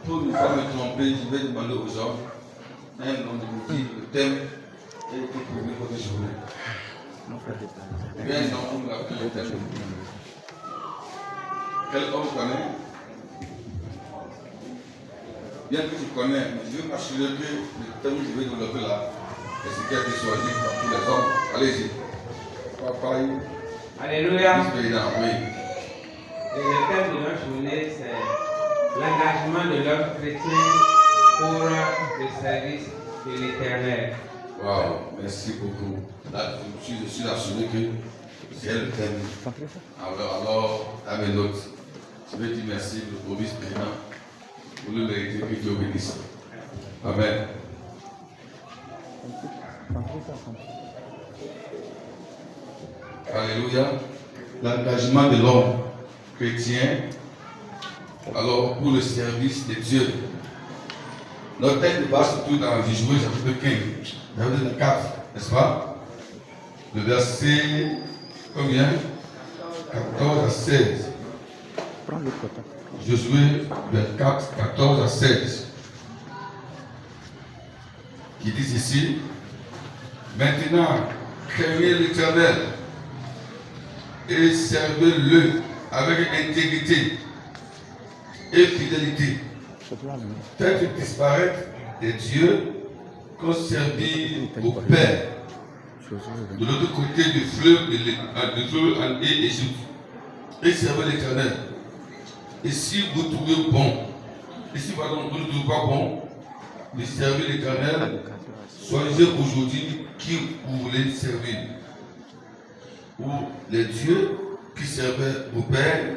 pour ne pas me tromper, je vais demander aux hommes un nom de me dire le thème et le premier pour les journées. Bien, non, on l'a fait le thème. Quel homme connaît? Bien que tu connais, mais je veux m'assurer que le thème que je vais développer là est ce qui a été choisi par tous les hommes. Allez-y. Papa, Alléluia. oui. Et le thème de notre journée, c'est l'engagement de l'homme chrétien pour le service de l'Éternel. Wow, merci beaucoup. Là, je suis assuré que c'est le thème. Alors, à mes notes, je vais dire merci au vice-président pour le mériter que Dieu bénisse. Amen. Alléluia. L'engagement de l'homme chrétien, alors pour le service de Dieu. Notre texte de base se trouve dans Josué chapitre 15, verset 4, n'est-ce pas? Le verset combien? 14 à 16. Josué 24, 14 à 16. Qui dit ici, maintenant, craignez l'Éternel et servez-le avec intégrité et fidélité. Faites disparaître des dieux qu'on servit au Père de l'autre côté du fleuve en Égypte et servez l'Éternel. Et si vous trouvez bon, et si vous ne trouvez pas bon de servir l'Éternel, choisissez aujourd'hui qui vous voulez servir. Ou les dieux qui servaient au Père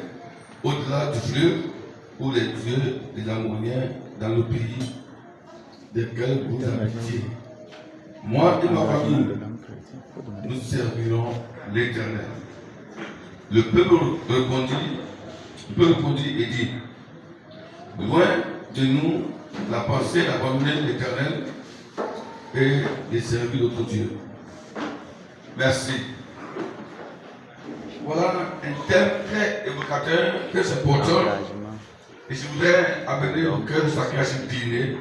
au-delà du fleuve, ou les dieux des Ammoniens dans le pays desquels vous habitez. Moi et ma famille, nous servirons l'Éternel. Le peuple répondit et dit, loin de nous la pensée d'abandonner l'Éternel et de servir d'autres dieux. Merci. Voilà un thème très évocateur, très important. Et je voudrais amener au cœur de chacun à s'incliner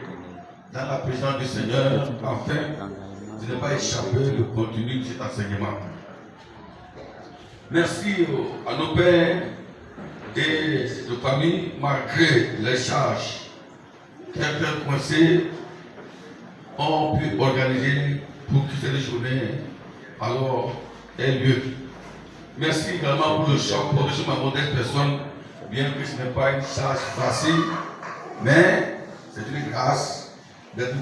dans la présence du Seigneur, afin de ne pas échapper le contenu de cet enseignement. Merci à nos pères et nos familles, malgré les charges très coincées, ont pu organiser pour que cette journée alors ait lieu. Merci également pour le choc pour ma modeste personne, bien que ce n'est pas une charge facile, mais c'est une grâce d'être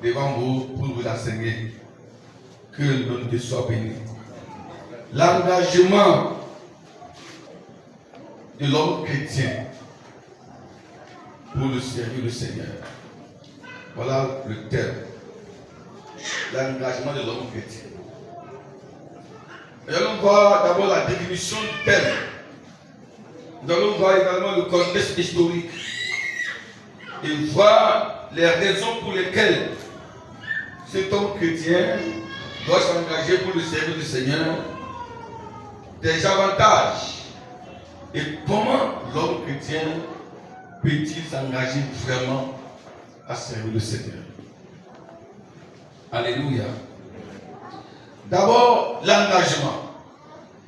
devant vous pour vous enseigner. Que le nom de Dieu soit béni. L'engagement de l'homme chrétien pour le servir le Seigneur. Voilà le thème. L'engagement de l'homme chrétien. Nous allons voir d'abord la définition du thème. Nous allons voir également le contexte historique et voir les raisons pour lesquelles cet homme chrétien doit s'engager pour le service du Seigneur, des avantages et comment l'homme chrétien peut-il s'engager vraiment à servir le Seigneur. Alléluia. D'abord, l'engagement.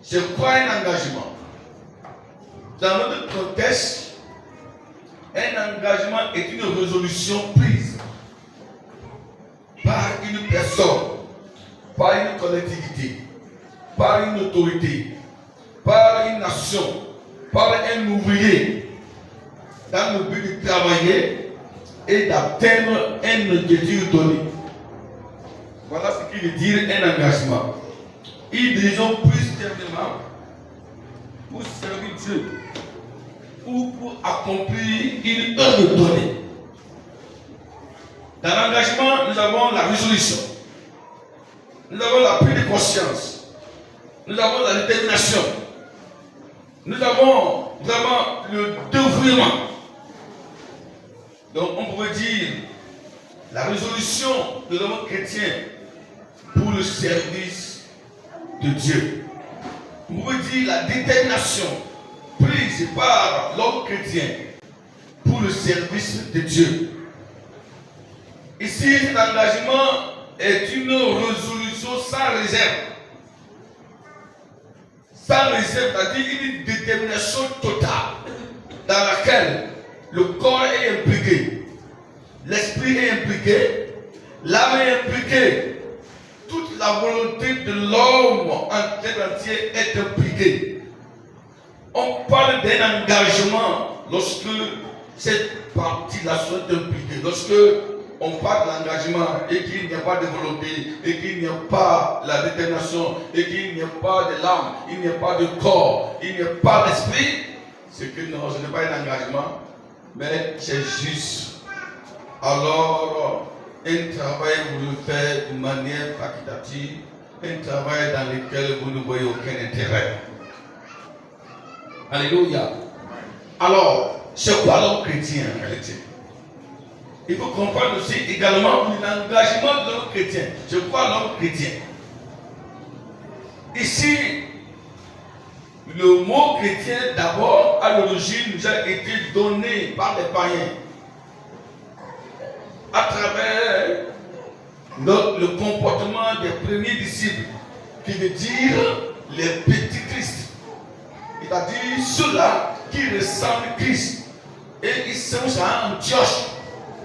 C'est quoi un engagement? Dans notre contexte, un engagement est une résolution prise par une personne, par une collectivité, par une autorité, par une nation, par un ouvrier, dans le but de travailler et d'atteindre un objectif donné. Voilà ce qui veut dire un engagement. Ils disons plus termement pour servir Dieu ou pour accomplir une œuvre donnée. Dans l'engagement, nous avons la résolution, nous avons la prise de conscience, nous avons la détermination, nous avons vraiment le dévouement. Donc on pourrait dire la résolution de l'homme chrétien pour le service de Dieu. On pourrait dire la détermination prise par l'homme chrétien pour le service de Dieu. Ici, cet engagement est une résolution sans réserve. Sans réserve, c'est-à-dire une détermination totale dans laquelle le corps est impliqué, l'esprit est impliqué, l'âme est impliquée, toute la volonté de l'homme en entier est impliquée. On parle d'un engagement lorsque cette partie-là soit impliquée. Lorsque on parle d'engagement et qu'il n'y a pas de volonté, et qu'il n'y a pas la détermination, et qu'il n'y a pas de l'âme, il n'y a pas de corps, il n'y a pas d'esprit, c'est que non, ce n'est pas un engagement, mais c'est juste. Alors, un travail, vous le faites de manière facultative, un travail dans lequel vous ne voyez aucun intérêt. Alléluia. Alors, c'est quoi l'homme chrétien en réalité? Il faut comprendre aussi également l'engagement de l'homme chrétien. C'est quoi l'homme chrétien? Ici, le mot chrétien d'abord à l'origine nous a été donné par les païens à travers le comportement des premiers disciples, qui veut dire les petits Christ. C'est-à-dire ceux-là qui ressemblent à Christ. Et ils sont à Antioche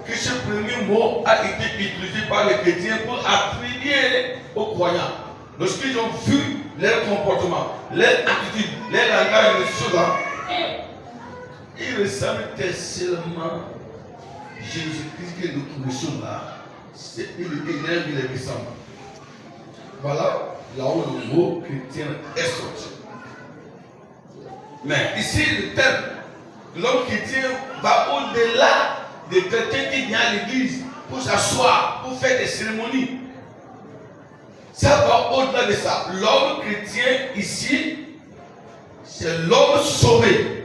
que ce premier mot a été utilisé par les chrétiens pour attribuer aux croyants. Lorsqu'ils ont vu leur comportement, leur attitude, leur langage de ceux-là, ils ressemblent seulement Jésus-Christ que nous connaissons là. C'est il les ressemble. Voilà là où le mot chrétien est sorti. Mais ici, le terme de l'homme chrétien va au-delà de quelqu'un qui vient à l'église pour s'asseoir, pour faire des cérémonies. Ça va au-delà de ça. L'homme chrétien ici, c'est l'homme sauvé,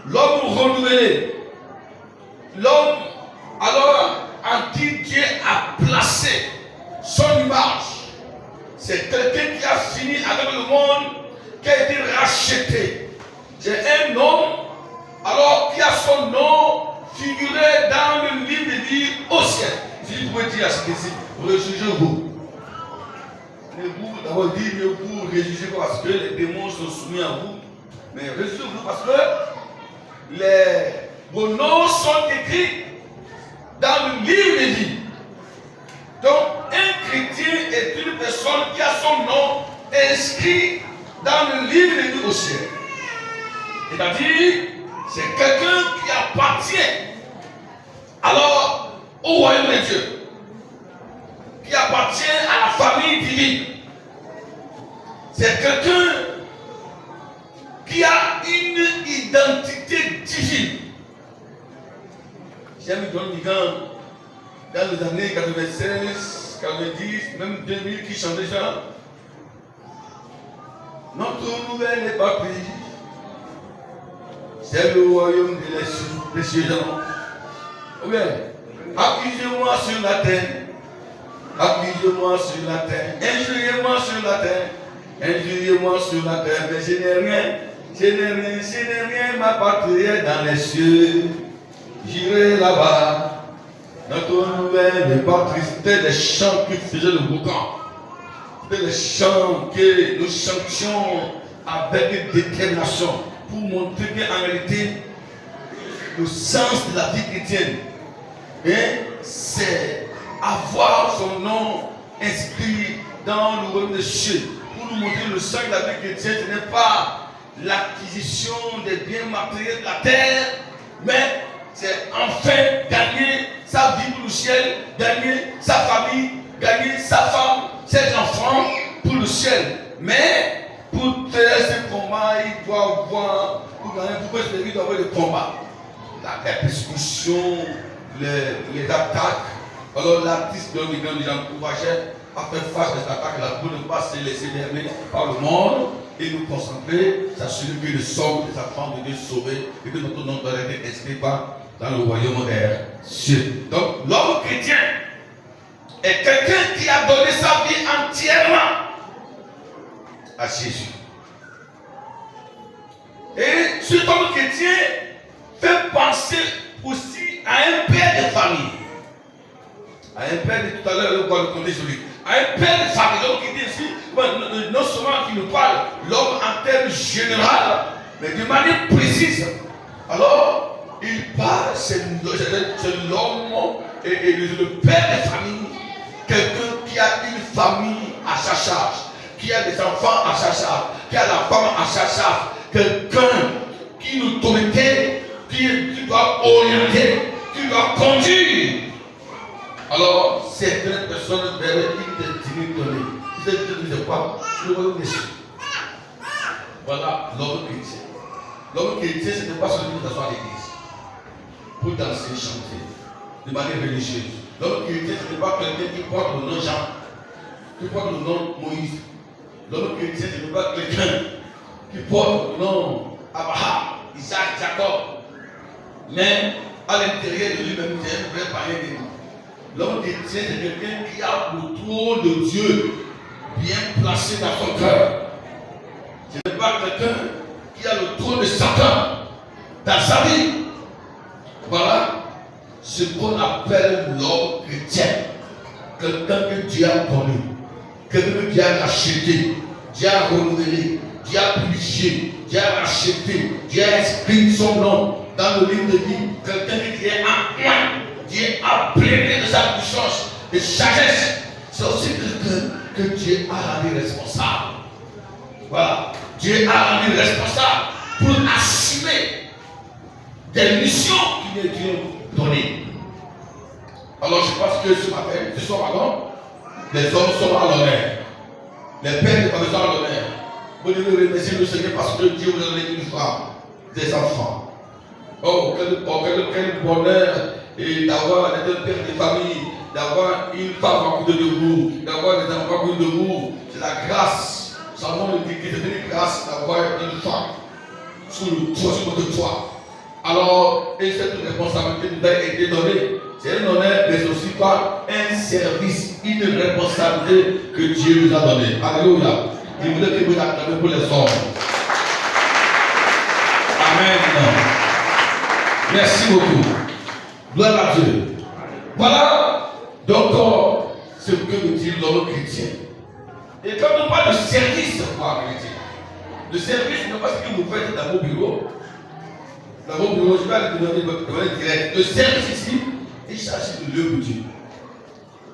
l'homme renouvelé, l'homme alors en qui Dieu a placé son image. C'est quelqu'un qui a fini avec le monde, qui a été racheté. C'est un homme alors qui a son nom figuré dans le livre de vie au ciel. Si vous pouvez dire à ce ici, réjouissez-vous. Ne vous d'abord dire, ne vous réjouissez pas parce que les démons sont soumis à vous. Mais réjouissez-vous parce que vos noms sont écrits dans le livre de vie. Donc, un chrétien est une personne qui a son nom inscrit dans le livre de vie au ciel. C'est-à-dire, c'est quelqu'un qui appartient alors au royaume de Dieu, qui appartient à la famille divine. C'est quelqu'un qui a une identité divine. J'aime John Vigan dans les années 96, 90, même 2000 qui chantent déjà. Notre nouvelle n'est pas prise. C'est le royaume des cieux. Ou bien, accusez-moi sur la terre. Accusez-moi sur la terre. Injuriez-moi sur la terre. Injuriez-moi sur la terre. Mais je n'ai rien, ma patrie est dans les cieux. J'irai là-bas. Notre nouvelle n'est pas triste. C'était des chants qui faisaient le boucan. C'était des chants que nous chantions avec détermination, pour montrer qu'en réalité, le sens de la vie chrétienne, c'est avoir son nom inscrit dans le royaume des cieux. Pour nous montrer le sens de la vie chrétienne, ce n'est pas l'acquisition des biens matériels de la terre, mais c'est enfin gagner sa vie pour le ciel, gagner sa famille, gagner sa femme, ses enfants pour le ciel. Mais pour faire ce combat, il doit avoir, pour gagner, pour que il doit avoir le combat. La persécution, les attaques. Alors l'artiste de l'Union nous encourageait à faire face à ces attaques-là pour ne pas se laisser berner par le monde et nous concentrer, s'assurer que nous sommes des enfants de Dieu sauvés et que notre nom doit être inscrit dans le royaume des cieux. Donc l'homme chrétien est quelqu'un qui a donné sa vie entièrement à Jésus. Et cet homme chrétien fait penser aussi à un père de famille. À un père de tout à l'heure, le compter sur lui. À un père de famille, donc il dit ici, non seulement qu'il nous parle l'homme en termes général, mais de manière précise. Alors, il parle, c'est l'homme et le père de famille, quelqu'un qui a une famille à sa charge, qui a des enfants à sa charge, qui a la femme à sa charge, quelqu'un qui nous autorité, qui doit orienter, qui doit conduire. Alors, certaines personnes verraient une destinée donnée. Ils disent quoi? Le royaume des cieux. Voilà l'homme chrétien. L'homme chrétien, ce n'est pas celui qui s'assoit à l'église pour danser, chanter, de manière religieuse. L'homme chrétien, ce n'est pas quelqu'un qui porte le nom Jean, qui porte le nom Moïse. L'homme chrétien, ce n'est pas quelqu'un qui porte le nom Abraham, Isaac, Jacob. Mais à l'intérieur de lui-même, c'est un vrai païen de nous. L'homme chrétien, c'est quelqu'un qui a le trône de Dieu bien placé dans son cœur. Ce n'est pas quelqu'un qui a le trône de Satan dans sa vie. Voilà ce qu'on appelle l'homme chrétien. Quelqu'un que Dieu a connu, quelqu'un que Dieu a racheté, Dieu a renouvelé, Dieu a purifié, Dieu a racheté, Dieu a inscrit son nom dans le livre de vie. Quelqu'un qui est en moi. Dieu a pleuré de sa puissance, de sagesse. C'est aussi quelqu'un que Dieu a rendu responsable. Voilà. Dieu a rendu responsable pour assumer des missions qui lui ont données. Alors je pense que ce matin, ce soir avant, les hommes sont à l'honneur. Les pères de famille sont à l'honneur. Vous devez remercier le Seigneur parce que Dieu vous a donné une femme, des enfants. Oh, quel bonheur et d'avoir un père de famille, d'avoir une femme à côté de vous, d'avoir des enfants à côté de vous. C'est la grâce. Seulement le dit que c'est une grâce d'avoir une femme sous le toit, sur votre toit. Alors, et cette responsabilité nous a été donnée. C'est un honneur, mais aussi pas un service, une responsabilité que Dieu nous a donnée. Alléluia. Il voulait que vous l'acclamez pour les hommes. Amen. Merci beaucoup. Gloire à Dieu. Voilà donc ce que nous dit l'homme chrétien. Et quand on parle de service, quoi, le service n'est pas ce que vous faites dans vos bureaux. Dans vos bureaux, je vais aller vous donner direct. Le service ici, il s'agit de l'œuvre de Dieu.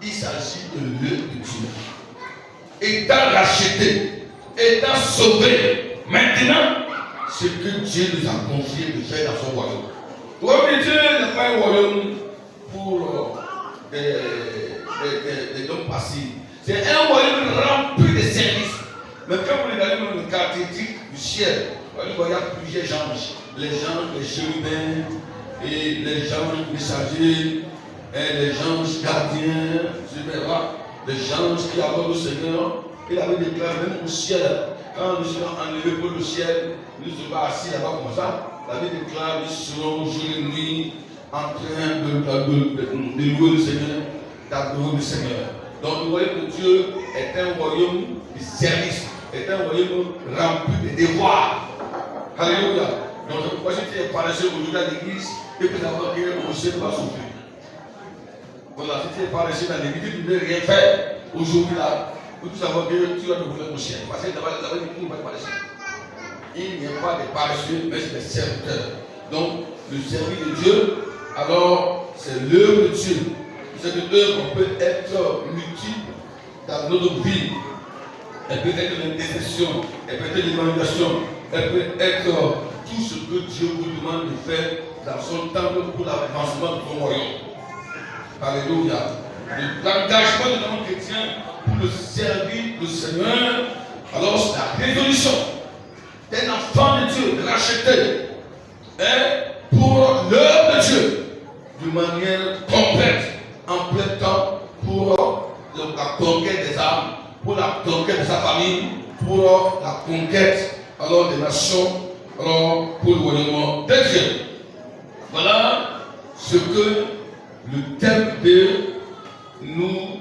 Il s'agit de l'œuvre de Dieu. Étant racheté, étant sauvé, maintenant, ce que Dieu nous a confié de faire dans son royaume. Le royaume de Dieu n'est pas un royaume pour des hommes passifs. C'est un royaume rempli de services. Mais quand vous regardez dans le quartier du ciel, il y a plusieurs anges. Les anges, les chérubins, et les anges messagers, et les anges gardiens, les anges qui adorent le Seigneur. Il avait déclaré même au ciel, quand nous serons enlevés pour le ciel, nous serons assis là-bas comme ça. La Bible déclare nous serons jour et nuit en train de louer le Seigneur, d'adorer le Seigneur. Donc le royaume de Dieu est un royaume de service, est un royaume rempli de devoirs. Alléluia. Donc je crois que si tu es paresseux aujourd'hui à l'église, et que d'abord que le ciel va souffrir. Voilà, si tu es paresseux dans l'église, tu ne veux rien faire aujourd'hui là, pour tout savoir que tu vas te vouloir au ciel. Parce que d'abord, il n'y a pas de paresseux. Il n'y a pas de paresseux, mais c'est des serviteurs. Donc, le service de Dieu, alors, c'est l'œuvre de Dieu. Cette œuvre peut être multiple dans notre vie. Elle peut être l'intercession, elle peut être l'évangélisation, elle peut être tout ce que Dieu vous demande de faire dans son temple pour l'avancement de son royaume. Alléluia. L'engagement de l'homme chrétien pour le servir le Seigneur, alors c'est la résolution d'un enfant de Dieu racheté pour l'œuvre de Dieu de manière complète, en plein temps, pour la conquête des âmes, pour la conquête de sa famille, pour la conquête alors des nations, alors pour le royaume de Dieu. Voilà ce que le thème de nous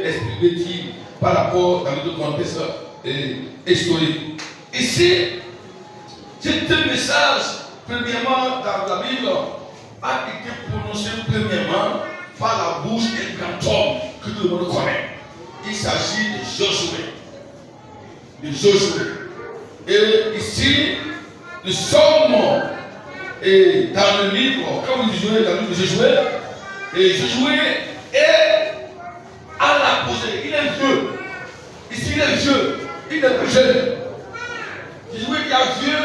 expliquer par rapport à notre contexte historique. Ici, c'est un message, premièrement, dans la Bible, premièrement par la bouche d'un grand homme que tout le monde connaît. Il s'agit de Josué. De Josué. Et ici, nous sommes dans le livre, comme vous jouez dans le livre de Josué, et Josué est à la posée. Il est vieux. Ici, il est vieux. Il est plus jeune. Josué qui est vieux,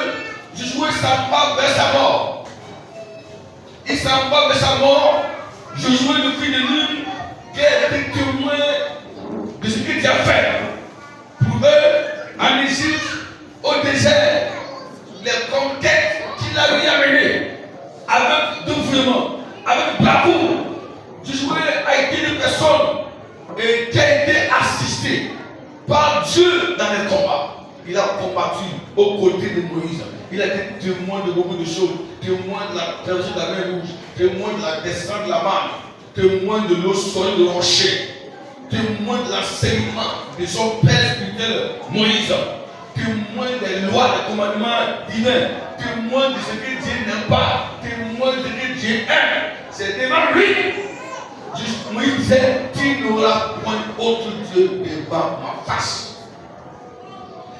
Josué s'en va vers sa mort. Il s'en va vers sa mort. Josué, le fils de Nun, qui a été témoin de ce que Dieu a fait pour eux en Égypte, au désert, les conquêtes qu'il a lui amenées avec dévouement, avec bravoure. Josué a été une personne qui a été assistée par Dieu dans les combats. Il a combattu aux côtés de Moïse. Il a été témoin de beaucoup de choses. Témoin de la traversée de la mer Rouge. Témoin de la descente de la Marne. Témoin de l'eau solide de rocher. Témoin de l'enseignement de son père spirituel Moïse. Témoin des lois, des commandements divins. Témoin de ce que Dieu n'aime pas. Témoin de ce que Dieu aime. C'est devant lui. Moïse disait, tu n'auras point autre Dieu devant ma face.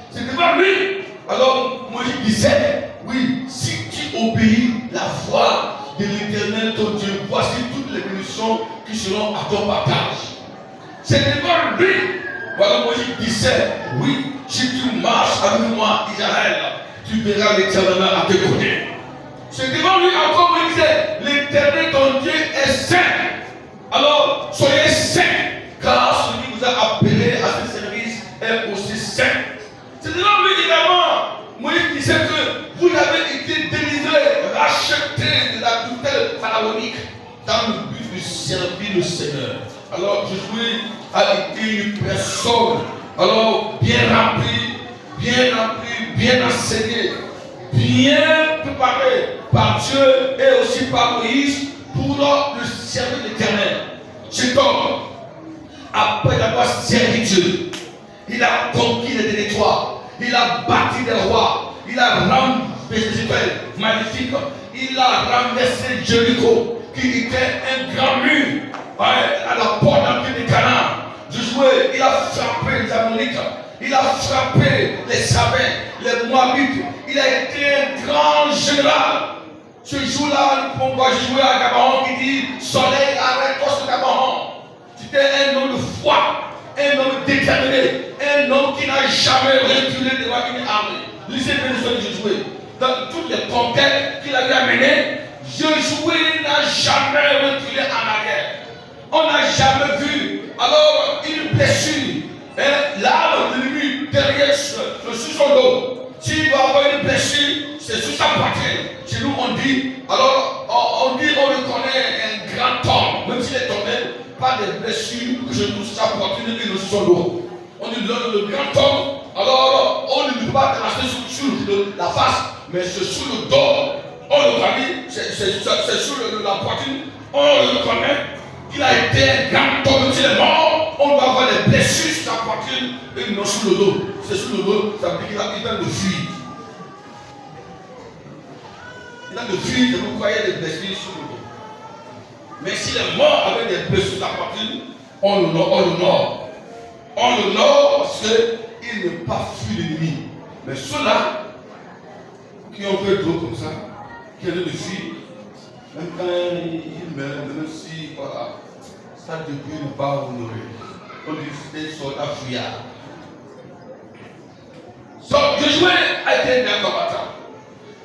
C'est devant lui. Alors Moïse disait, oui, si tu obéis la voix de l'Éternel ton Dieu, voici toutes les bénédictions qui seront à ton partage. C'est devant lui. Voilà, Moïse disait, oui, si tu marches avec moi, Israël, tu verras l'Éternel à tes côtés. C'est devant lui encore, Moïse disait, l'Éternel ton Dieu est saint. Alors, soyez saints, car celui qui vous a appelé à ce service est aussi saint. C'est devant lui également. Moïse disait que vous avez été délivrés, rachetés de la tutelle pharaonique dans le but de servir le Seigneur. Alors Josué a été une personne alors bien remplie, bien enseignée, bien préparée par Dieu et aussi par Moïse pour le servir l'Éternel. Cet homme, après avoir servi Dieu, il a conquis les territoires, il a bâti des rois, il a rendu des Israël magnifiques, il a renversé Jéricho, qui était un grand mur à la porte d'entrée de Canaan. Josué, il a frappé les Ammonites, il a frappé les Sabins, les Moabites, il a été un grand général. Ce jour-là, on voit Josué à Gabaon qui dit soleil, arrête-toi sur Gabaon. C'était un homme de foi, un homme déterminé, un homme qui n'a jamais reculé devant une armée. Lisez bien l'histoire de Josué. Dans toutes les conquêtes qu'il avait amenées, Josué n'a jamais reculé en arrière. On n'a jamais vu alors une blessure, l'arme de l'ennemi derrière sur son dos. S'il doit avoir une blessure, c'est sur sa poitrine. Chez nous on dit, alors on reconnaît un grand homme, même s'il est tombé, pas de blessure que je trouve sur sa poitrine et sur son dos. On dit le grand homme, alors on ne peut pas tracer sur la face, mais c'est sur le dos. On le connaît, c'est sur la poitrine, on le reconnaît. Il a été un grand homme, s'il est mort, on doit avoir des blessures sur sa poitrine et non sur le dos. C'est sur le dos, ça veut dire qu'il a besoin de fuir. Il a de fuir, vous croyez des blessures sur le dos. Mais s'il est mort avec des blessures sur sa poitrine, on le honore. On le honore parce qu'il n'est pas fui l'ennemi. Mais ceux-là qui ont fait trop comme ça, qui ont de fuir, même quand il meurt, même si, voilà, ça depuis ne pas honorer. On dit des soldats fuyards. Josué a été un combattant.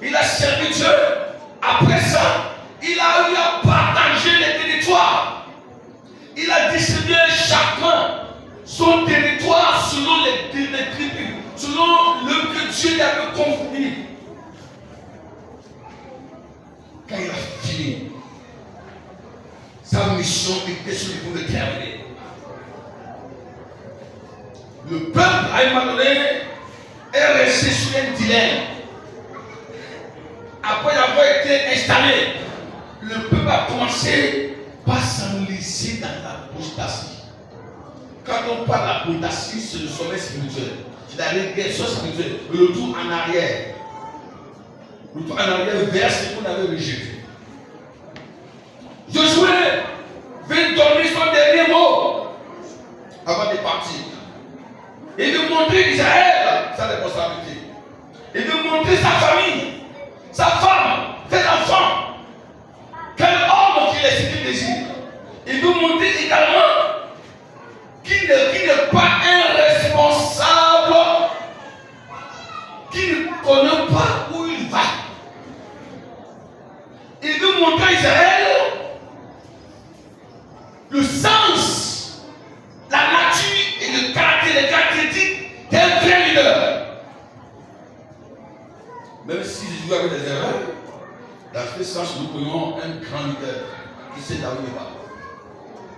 Il a servi Dieu. Après ça, il a eu à partager les territoires. Il a distribué chacun son territoire selon les tribus, selon le que Dieu lui avait convenu. Quand il a fini, sa mission était sur le point de terminer. Le peuple, à un moment donné, est resté sur un dilemme. Après avoir été installé, le peuple a commencé par s'enliser dans l'apostasie. Quand on parle d'apostasie, c'est le sommet spirituel. C'est la régression spirituelle, le retour en arrière. Le retour en arrière vers ce qu'on avait rejeté. Josué montrer Israël sa responsabilité. Il veut montrer sa famille, sa femme, ses enfants. Quel homme qu'il est, ce qu'il désire. Il veut montrer également qu'il n'est pas un responsable, qui ne connaît pas où il va. Il veut montrer à Israël le sens, la nature et le caractère, les caractéristiques d'un vrai leader. Même si Jésus avait des erreurs, dans ce sens, nous prenons un grand leader qui sait là où il va.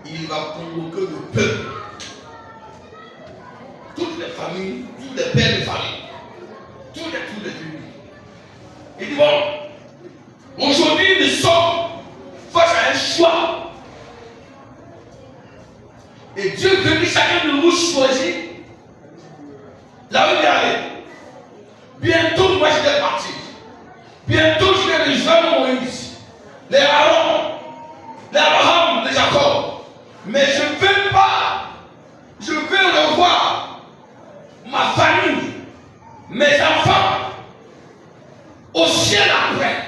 Il va convoquer le peuple, toutes les familles, tous les pères de famille, tous les tribus. Il dit bon, aujourd'hui nous sommes face à un choix. Et Dieu veut que chacun de nous choisisse là où il est allé. Bientôt, moi je vais partir. Bientôt, je vais rejoindre Moïse, les Aaron, les Abraham, les Jacob. Mais je ne veux pas, je veux revoir ma famille, mes enfants au ciel après.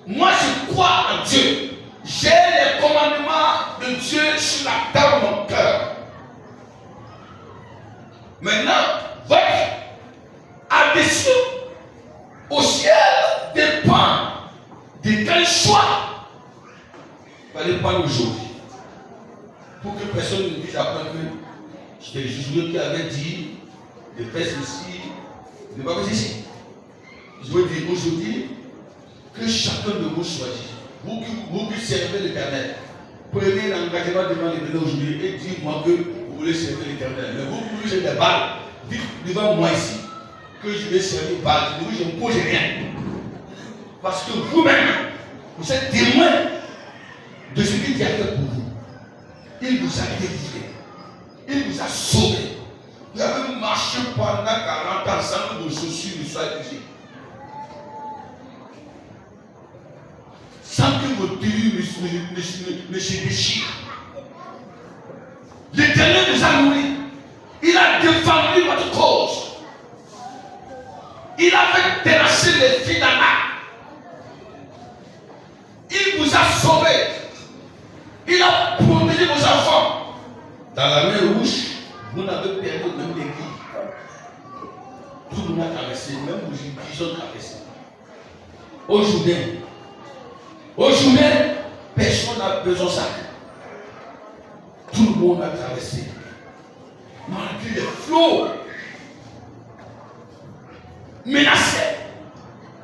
Moi, je crois en Dieu. J'ai les commandements de Dieu sur la table de mon cœur. Maintenant, votre adhésion au ciel dépend de quel choix vous allez prendre aujourd'hui. Pour que personne ne dise après que c'était Jésus qui avait dit de faire ceci, de ne pas faire ceci. Je veux dire aujourd'hui que chacun de vous choisit. Vous qui servez l'Éternel, prenez l'engagement devant l'Éternel aujourd'hui et dites-moi que vous voulez servir l'Éternel. Mais vous pouvez jeter des balles, dites devant moi ici que je vais servir Baal. Je ne pose rien. Parce que vous-même, vous êtes témoin de ce qu'il a fait pour vous. Il vous a délivré. Il vous a sauvé. Vous avez marché pendant 40 ans sans que vos chaussures ne soient usées. Sans que vos tenues ne se déchirent. L'Éternel nous a nourris. Il a défendu votre cause. Il a fait terrasser les filles d'Anak. Il vous a sauvé. Il a protégé vos enfants. Dans la mer Rouge, vous n'avez perdu même les guides. Tout le monde a traversé, même vos ils ont traversé. Aujourd'hui, personne n'a besoin de ça. Tout le monde a traversé. Malgré les flots menacés,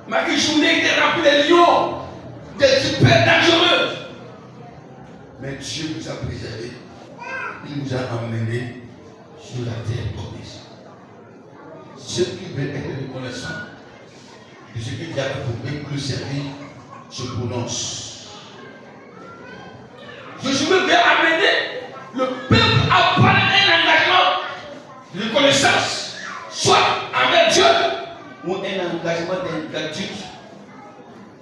malgré les journées qui étaient remplies de lions, des super dangereux. Mais Dieu nous a préservés. Il nous a emmenés sur la terre promise. Ceux qui veulent être reconnaissants de ce qu'il y a pour eux pour le servir se prononcent. Jésus veut amener le peuple à prendre un engagement de reconnaissance, soit envers Dieu, ou un engagement d'ingratitude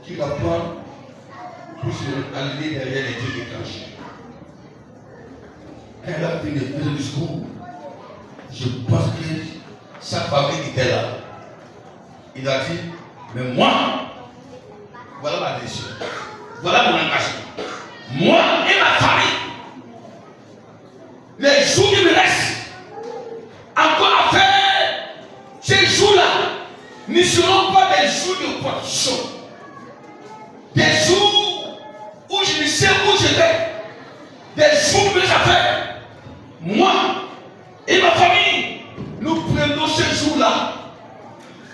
qui va prendre pour se aligner derrière les dieux étrangers. Quand elle a fait le discours, je pense que sa famille était là. Il a dit, mais moi, voilà ma décision. Voilà mon engagement. Moi et ma famille, les jours qui me restent encore à faire, ces jours-là ne seront pas des jours de production. Des jours où je ne sais où je vais. Des jours de mes affaires. Moi et ma famille, nous prenons ces jours-là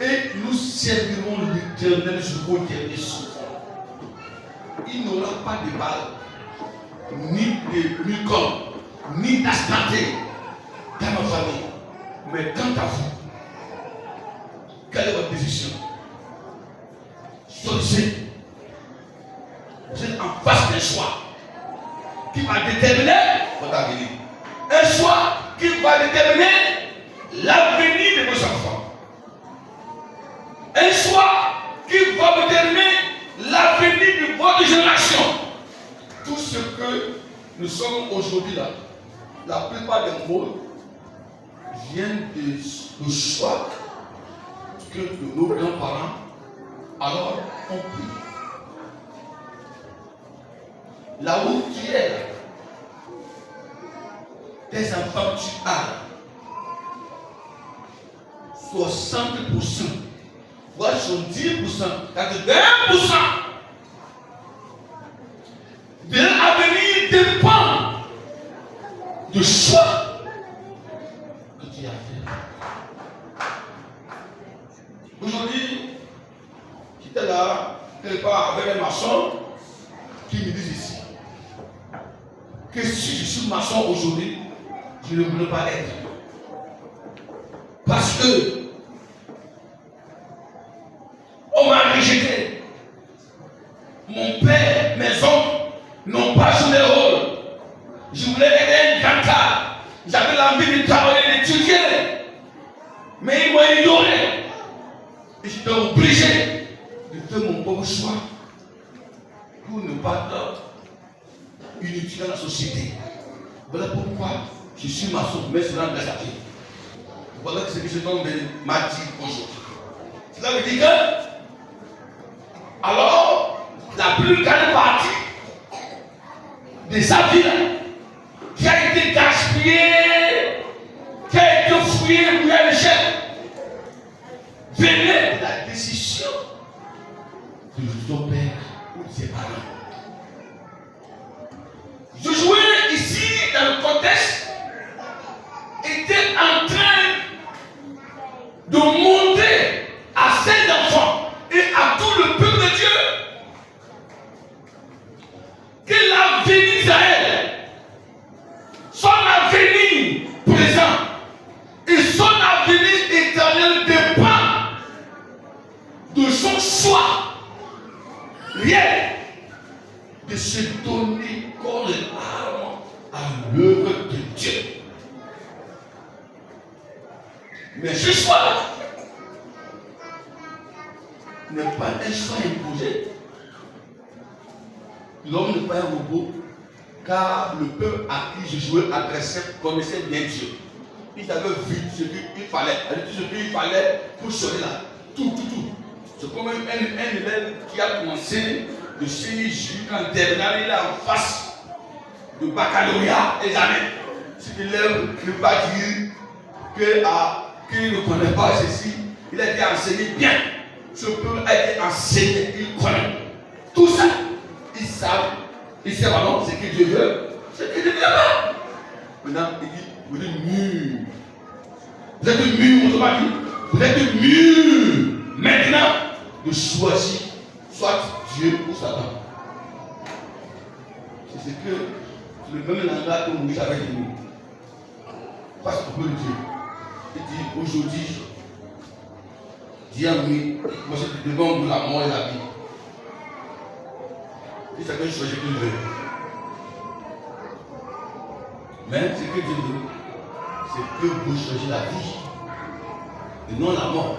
et nous servirons l'Éternel jusqu'au dernier souffle. Il n'y aura pas de balles, ni de mucom, ni d'astanté dans ma famille. Mais quant à vous, quelle est votre décision? Choisissez. Vous êtes en face d'un choix qui va déterminer votre avenir. Un choix qui va déterminer l'avenir de vos enfants. Un choix qui va déterminer l'avenir de votre génération. Tout ce que nous sommes aujourd'hui là, la plupart des mots vient du choix que nos grands-parents alors ont pris. Là où tu es, tes enfants tu as 60%, voire 70%, 81% de l'avenir dépend du choix que tu as fait. Aujourd'hui, j'étais là, quelque part avec un maçon qui me dit ici que si je suis maçon aujourd'hui, je ne voulais pas être. Parce que on m'a rejeté. Mon père, mes oncles n'ont pas joué le rôle. Je voulais être un grand cas. J'avais l'envie de travailler, d'étudier. Mais ils m'ont ignoré. Et j'étais obligé de faire mon propre choix pour ne pas être inutile dans la société. Voilà pourquoi je suis maçon, mais c'est dans le grâce à Dieu. Voilà ce que je m'a dit aujourd'hui. Cela veut dire que, alors, la plus grande partie de sa vie qui a été gaspillée, qui a été fouillée pour un échec, venait de la décision de ton père ou de ses parents. Je jouais ici dans le contexte, était en train de monter à ses enfants et à tout le peuple de Dieu que l'avenir d'Israël, son avenir présent et son avenir éternel dépend de son choix réel de se donner corps et âme à l'œuvre de Dieu. Mais ce choix n'est pas un choix imposé. L'homme n'est pas un robot, car le peuple à qui je jouais connaissait bien Dieu. Ils avaient vu ce qu'il fallait, tout ce qu'il fallait pour sauver là. Tout. C'est comme un élève qui a commencé de CI jusqu'en terminale, il est en face de baccalauréat examen. Cet élève ne peut pas dire qu'il ne connaît pas ceci. Il a été enseigné bien. Ce peuple a été enseigné, il connaît. Tout ça, ils savent. Ils savent alors ce que Dieu veut. Ce que Dieu veut pas. Maintenant, il dit, vous êtes mûrs. Vous êtes mûrs, autrement dit. Vous êtes mûrs. Maintenant, de choisir soit Dieu ou Satan. C'est ce que le même langage que Moïse avait dit. Parce que Dieu. Il dit aujourd'hui, Dieu a mis, moi je devant vous la mort et la vie. Et chacun choisit ce qu'il veut. Mais ce que Dieu veut, c'est que vous choisissez la vie et non la mort.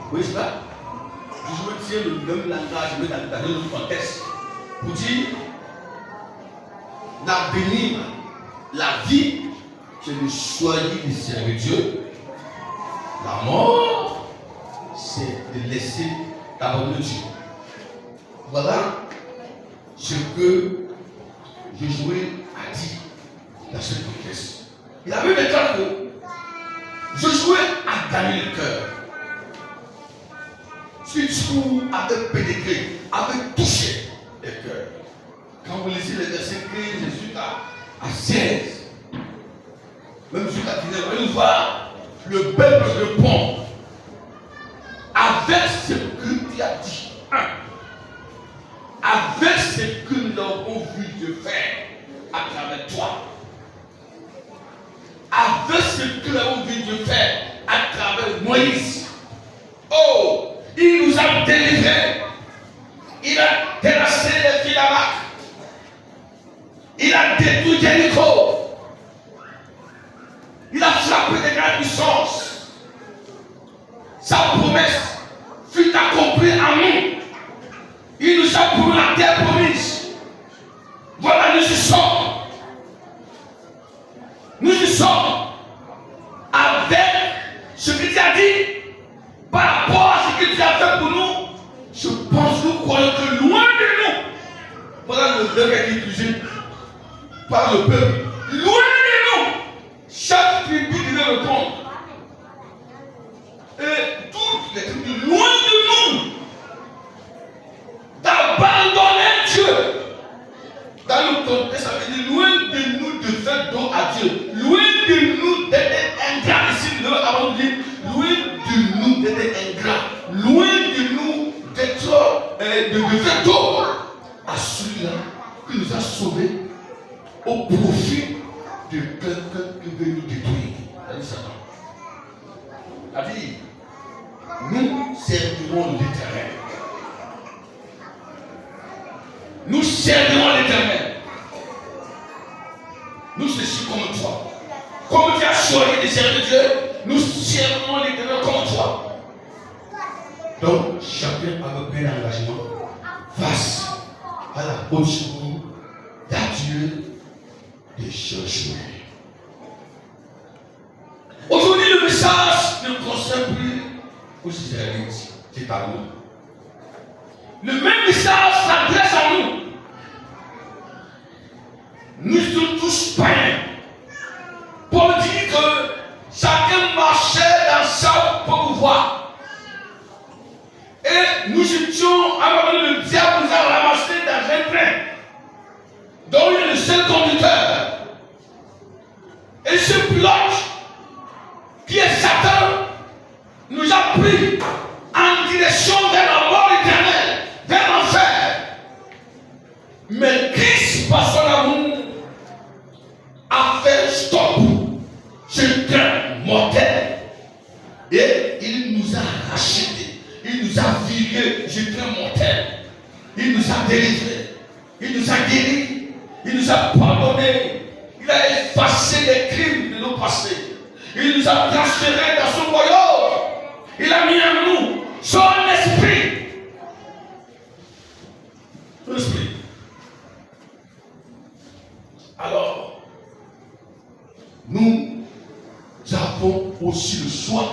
Vous voyez ça? Je tiens le même langage, mais dans le même contexte. Pour dire l'avenir, la vie, c'est de choisir de servir Dieu. La mort, c'est de laisser d'abandonner Dieu. Voilà ce que Josué a dit dans ce contexte. Il avait déclaré que Josué a gagné le cœur. Ce discours avait pénétré, avait touché le cœur. Quand vous lisez les versets 15 jusqu'à 16, même jusqu'à 19, vous allez voir, le peuple répond avec ce que tu as dit. Avec ce que nous avons vu Dieu faire à travers toi. Avec ce que nous avons vu Dieu faire à travers Moïse. Oh, il nous a délivrés. Il a terrassé les Philamaques. Il a détruit Jéricho. Il a frappé des grandes puissances. Sa promesse fut accomplie en nous. Il nous a promis la terre promise. Voilà, nous y sommes. Nous y sommes. leur est dirigé par le peuple. Loin de nous, chaque tribu devait répondre. Et toutes les tribus, loin de nous, d'abandonner Dieu. Dans le contexte, ça veut dire loin de nous de faire don à Dieu. Loin de nous d'être ingrats. Ici, nous avons dit, loin de nous d'être ingrats. Loin de nous d'être, de faire don à celui-là qui nous a sauvés au profit de quelqu'un qui veut nous détruire. C'est-à-dire Satan. C'est-à-dire, nous servirons l'Éternel. Nous servirons l'Éternel. Nous ceci comme toi. Comme tu as choisi de servir Dieu, nous servirons l'Éternel comme toi. Donc, chacun a pris l'engagement face à la position d'un Dieu de chercher. Aujourd'hui, le message ne concerne plus aux Israélites. C'est à nous. Le même message s'adresse à nous. Nous sommes tous païens. Pour dire que chacun marchait dans sa pouvoir. Et nous étions, à un moment donné, le diable nous a ramassés dans un train dont il est le seul conducteur. Et ce pilote, qui est Satan, nous a pris en direction vers la mort éternelle, vers l'enfer. Mais Christ, par son amour, a fait stop ce train mortel. Et il nous a rachetés, il nous a virés ce train mortel. Il nous a délivrés, il nous a guéris, il nous a pardonnés, il a effacé les crimes de nos passés. Il nous a transférés dans son royaume. Il a mis en nous son esprit. Son esprit. Alors, nous avons aussi le choix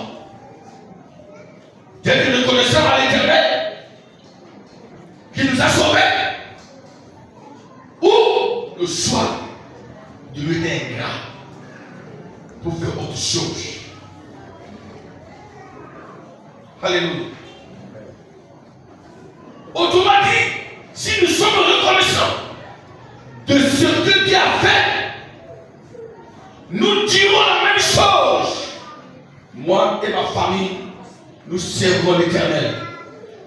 d'être reconnaissants à l'Éternel qui nous a sauvés, ou le choix de lui être ingrat pour faire autre chose. Alléluia. Autrement dit, si nous sommes reconnaissants de ce que Dieu a fait, nous dirons la même chose. Moi et ma famille, nous servons l'Éternel.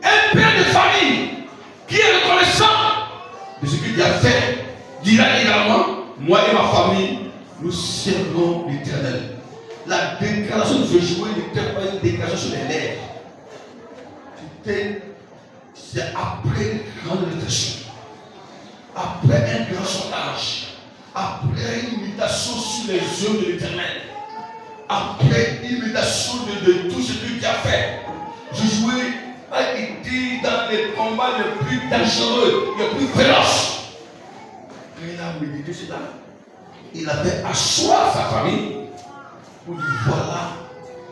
Un père de famille qui est reconnaissant de ce que Dieu a fait dira également, moi et ma famille, nous servons l'Éternel. La déclaration de ce jour n'était pas une déclaration sur les lèvres. C'est après une grande réflexion, après un grand sondage, après une méditation sur les œuvres de l'Éternel, après une méditation de tout ce que Dieu a fait. Josué a été dans les combats les plus dangereux, les plus féroces. Quand il a médité cela, il avait asseoir sa famille pour dire voilà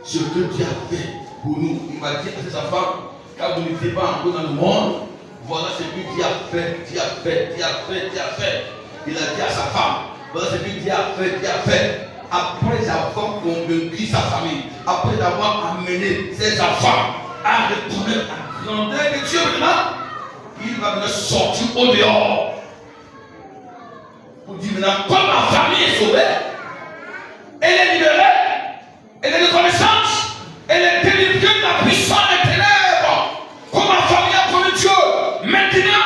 ce que Dieu a fait pour nous. Il va dire à sa femme, quand vous n'étiez pas encore dans le monde, voilà ce que Dieu a fait, Dieu a fait, Dieu a fait, Dieu a fait. Il a dit à sa femme, voilà ce que Dieu a fait, Dieu a fait. Après avoir convaincu sa famille, après avoir amené ses enfants à reconnaître la grandeur de Dieu maintenant, il va venir sortir au dehors. Pour dire maintenant, comme ma famille est sauvée, elle est libérée, elle est reconnaissante, elle est délivrée de la puissance des ténèbres. Comme ma famille a connu Dieu, maintenant,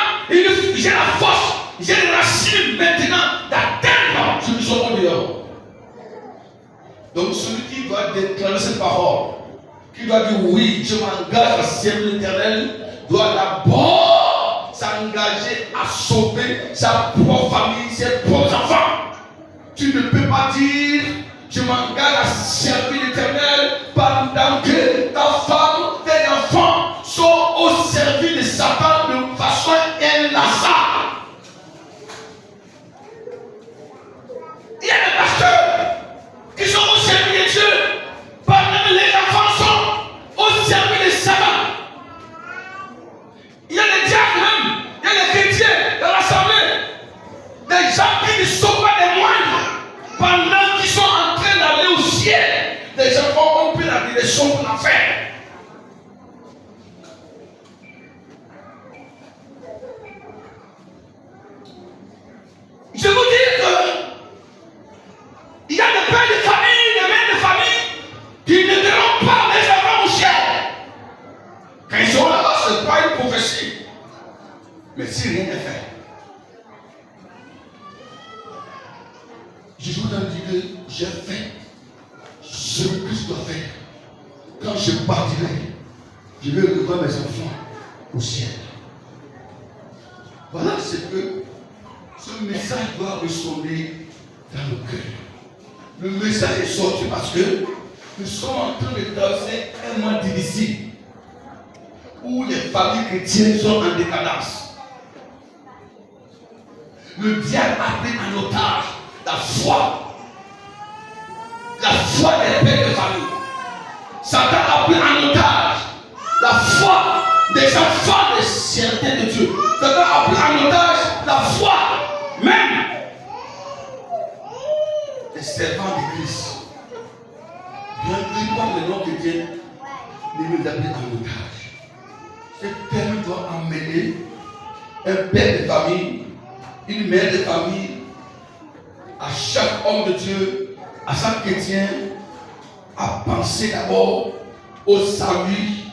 j'ai la force, j'ai les racines maintenant d'atteindre ce que nous sommes au dehors. Donc celui qui doit déclarer cette parole, qui doit dire oui, je m'engage à servir l'Éternel, doit d'abord s'engager à sauver sa propre famille, ses propres enfants. Tu ne peux pas dire je m'engage à servir l'Éternel pendant que ta femme, tes enfants sont au service de Satan de façon inlassable. Il y a des pasteurs qui sont au service de Dieu pendant que les enfants sont au service de Satan. Il y a des diacres même, il y a des chrétiens dans l'assemblée Mais si rien n'est fait, je voudrais dire que j'ai fait ce que Christ doit faire. Quand je partirai, je vais revoir mes enfants au ciel. Voilà ce que ce message doit ressembler dans le cœur. Le message est sorti parce que nous sommes en train de traverser un mois difficile où les familles chrétiennes sont en décadence. Le diable a pris en otage la foi des pères de famille. Satan a pris en otage la foi des enfants de certains de Dieu. Satan a pris en otage la foi même des servants de Christ. Bien que par le nom de Dieu, ne nous a pris en otage. Ce thème doit emmener un père de famille, une mère de famille, à chaque homme de Dieu, à chaque chrétien, à penser d'abord au salut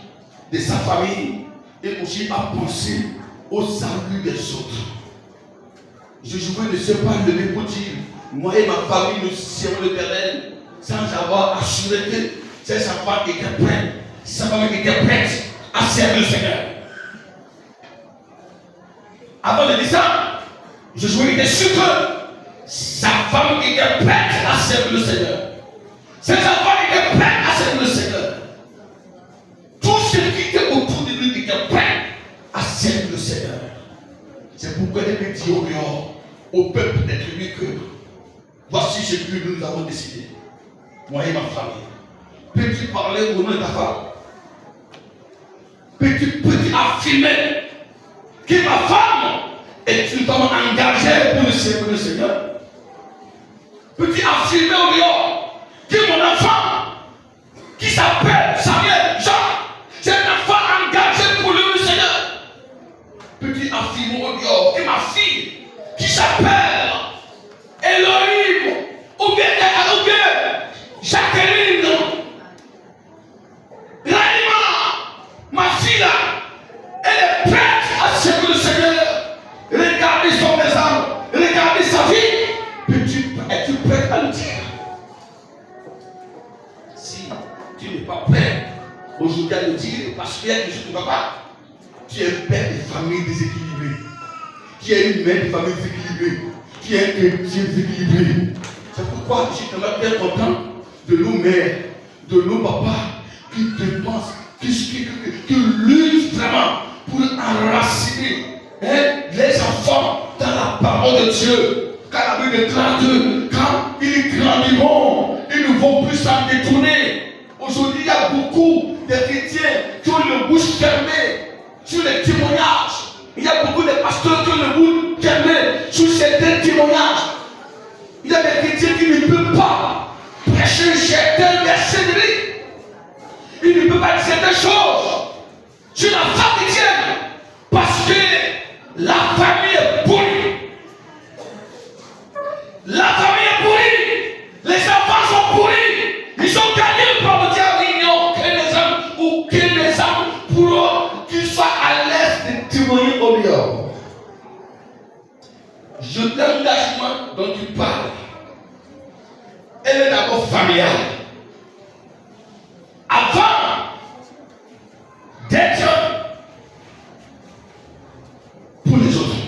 de sa famille et aussi à penser au salut des autres. Je ne sais pas lever pour dire, moi et ma famille, nous servons l'Éternel sans avoir assuré que ces enfants étaient prêts, sa famille était prête à servir le Seigneur. Avant de dire ça, je était sûr que sa femme était prête à servir le Seigneur. Ses enfants étaient prêts à servir le Seigneur. Tout ce qui était autour de lui était prêt à servir le Seigneur. C'est pourquoi il est dit au peuple d'être lui que voici ce que nous avons décidé, moi et ma famille. Peux-tu parler au nom de ta femme? Peux-tu affirmer que ma femme est une femme engagée pour le servir le Seigneur? Peux-tu affirmer au dehors que mon enfant, qui s'appelle Samuel Jean, c'est un enfant engagé pour le Seigneur? Peux-tu affirmer au dehors que ma fille, qui s'appelle Elohim, ou bien Jacqueline, Raïma, ma fille là, elle est prête à servir le Seigneur? Regardez son exemple, regardez sa vie. Es-tu prêt à le dire? Si tu n'es pas prêt aujourd'hui à le dire, parce qu'il y a quelque chose qui ne va pas, tu es un père de famille déséquilibré, tu es une mère de famille déséquilibrée, tu es un chrétien déséquilibré. C'est pourquoi je suis tellement bien content de nos mères, de nos papas qui dépensent, qui luttent vraiment pour enraciner les enfants dans la parole de Dieu. Car la Bible déclare que quand ils grandiront, ils ne vont plus s'en détourner. Aujourd'hui, il y a beaucoup de chrétiens qui ont le bouche fermée sur les témoignages. Il y a beaucoup de pasteurs qui ont le bouche fermé sur certains témoignages. Il y a des chrétiens qui ne peuvent pas prêcher certains versets de vie. Ils ne peuvent pas dire certaines choses sur la femme chrétienne parce que la famille est pourrie. La famille est pourrie. Les enfants sont pourris. Ils ont gagné le plan de Dieu. Il n'y a aucun âme pour qu'ils soient à l'aise de témoigner au dehors. L'engagement dont tu parles, elle est d'abord familiale. Avant d'être pour les autres.